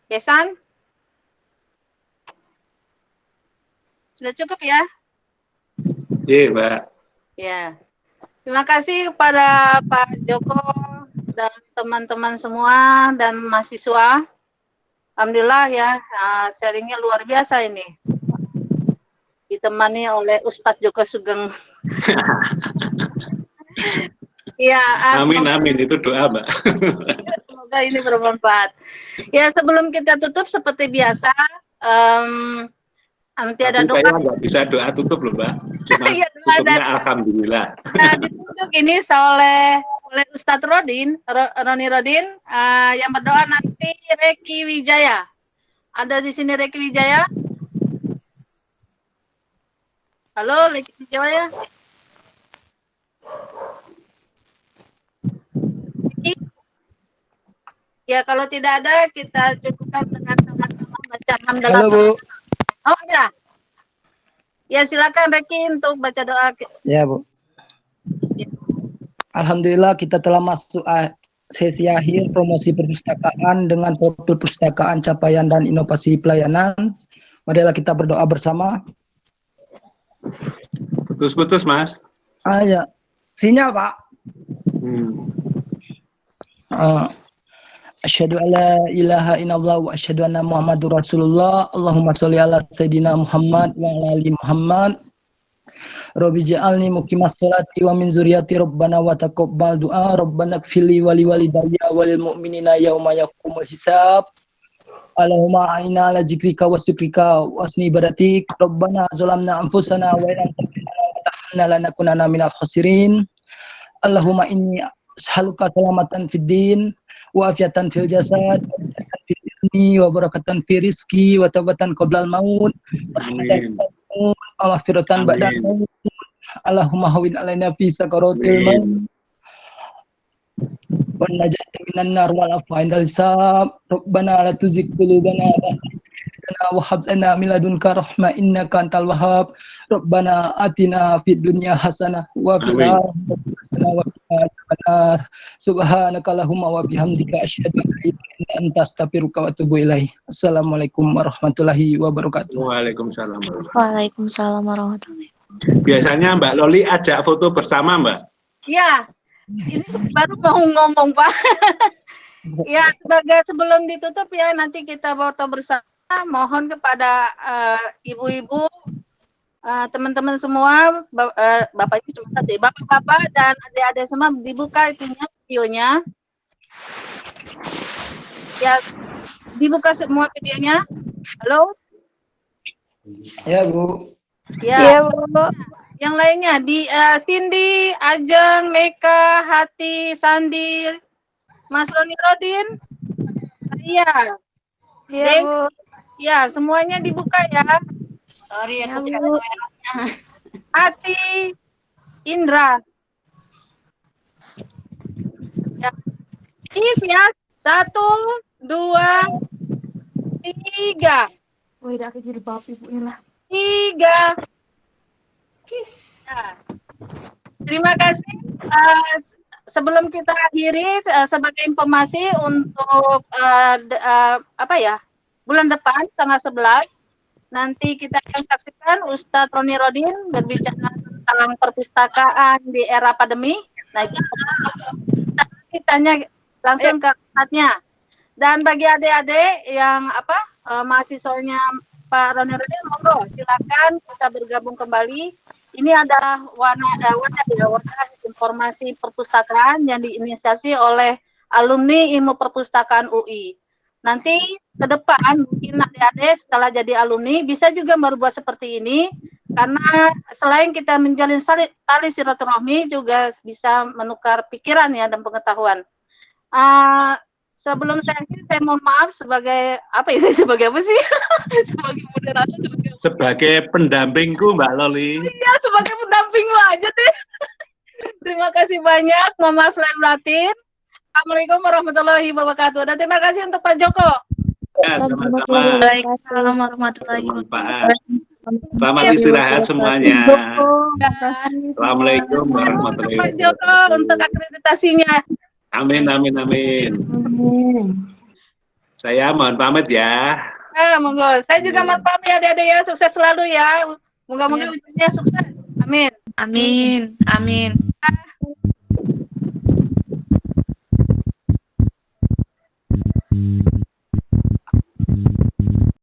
Yesan? Sudah cukup ya? Iya, Mbak. Ya. Terima kasih kepada Pak Joko dan teman-teman semua dan mahasiswa. Alhamdulillah ya, sharingnya luar biasa ini. Ditemani oleh Ustadz Joko Sugeng. Ya, amin, itu doa, Mbak. Semoga ini bermanfaat. Ya, sebelum kita tutup seperti biasa, nanti ada doa. Saya nggak bisa doa tutup loh, Mbak. Cuma ya, tutupnya alhamdulillah. Nah, ditutup ini oleh Ustadz Roni Rodin, yang berdoa nanti Reki Wijaya. Ada di sini Reki Wijaya? Halo, Reki Wijaya? Ya, kalau tidak ada, kita cukupkan dengan sama-sama baca hamdalah. Halo, Bu. Oh, ya. Ya, silakan Reki untuk baca doa. Ya, Bu. Ya. Alhamdulillah kita telah masuk sesi akhir promosi perpustakaan dengan profil perpustakaan, capaian, dan inovasi pelayanan. Marilah kita berdoa bersama. Putus-putus, Mas. Ya. Sinyal, Pak. Asyhadu alla ilaha illallah wa asyhadu anna Muhammadur Rasulullah. Allahumma sholli ala sayidina Muhammad wa ala ali Muhammad. Rabbi ja'alni muqimas sholati wa min dzurriyyati rabbana wa taqabbal du'a rabbana ighfirli wa li walidayya wa lil mu'minina yauma yaqumul hisab. Allahumma a'inna ala zikrika wa syukrika wa husni ibadatik. Rabbana zalamna anfusana wa in lam taghfir lana wa tarhamna lanakunanna minal khasirin. Allahumma inni as'aluka salamatan fid din wa afiatan fil jasad wa barakatan fi rizqi wa taubatan qoblal maut wa maghfiratan ba'dal maut. Allahumma hawwin alaina fi sakaratil maut wan najata minan nar wal afwa indal hisab. Rabbana la tuzigh qulubana wa hab lana min ladunka rahmah innaka antal wahhab. Rabbana atina fid dunya hasanah wa fil Amin. akhirati hasanah wa qina adzabannar. Subhanaka allahumma wa bihamdika asyhadu an la ilaha illa anta astaghfiruka wa atubu ilaik. Assalamualaikum warahmatullahi wabarakatuh. Waalaikumsalam. Waalaikumsalam warahmatullahi. Biasanya Mbak Loli ajak foto bersama, Mbak. Ya, ini baru mau ngomong Pak. Ya, sebagai sebelum ditutup ya, nanti kita foto bersama. Mohon kepada ibu-ibu, teman-teman semua, bapaknya cuma satu, bapak-bapak dan adik-adik semua dibuka itunya videonya. Ya, dibuka semua videonya. Halo? Ya, Bu. Ya. Yang lainnya di Cindy, Ajeng, Meka, Hati, Sandi, Mas Roni Rodin. Iya. Iya, Bu. Ya, semuanya dibuka ya. Sorry, aku tidak ada kameranya. Hati, Indra. Ya. Cheese ya. 1, 2, 3. Wih, dah jadi papi Bu lah. 3. Nah, terima kasih. Sebelum kita akhiri, sebagai informasi untuk bulan depan tanggal 11 nanti kita akan saksikan Ustadz Roni Rodin berbicara tentang perpustakaan di era pandemi. Nah, kita tanya langsung ke Ustadznya. Dan bagi adik-adik yang mahasiswanya Pak Roni Rodin, monggo silakan bisa bergabung kembali. Ini adalah wadah informasi perpustakaan yang diinisiasi oleh alumni Ilmu Perpustakaan UI. Nanti ke depan mungkin adik-adik setelah jadi alumni bisa juga berbuat seperti ini, karena selain kita menjalin tali silaturahmi juga bisa menukar pikiran ya dan pengetahuan. Sebelum saya mohon maaf sebagai sebagai apa sih? Sebagai moderator, sebagai pendampingku Mbak Loli. Iya, sebagai pendampingmu aja deh. Terima kasih banyak, mohon maaf lahir batin. Assalamualaikum warahmatullahi wabarakatuh. Dan terima kasih untuk Pak Joko. Ya, sama-sama. Waalaikumsalam warahmatullahi wabarakatuh. Selamat istirahat semuanya. Assalamualaikum warahmatullahi Pak Joko untuk akreditasinya. Amin, amin, amin. Saya mohon pamit ya. Monggo. Saya juga mohon pamit ya, adik-adik ya. Sukses selalu ya. Moga-moga ujungnya sukses. Amin. Amin. Amin.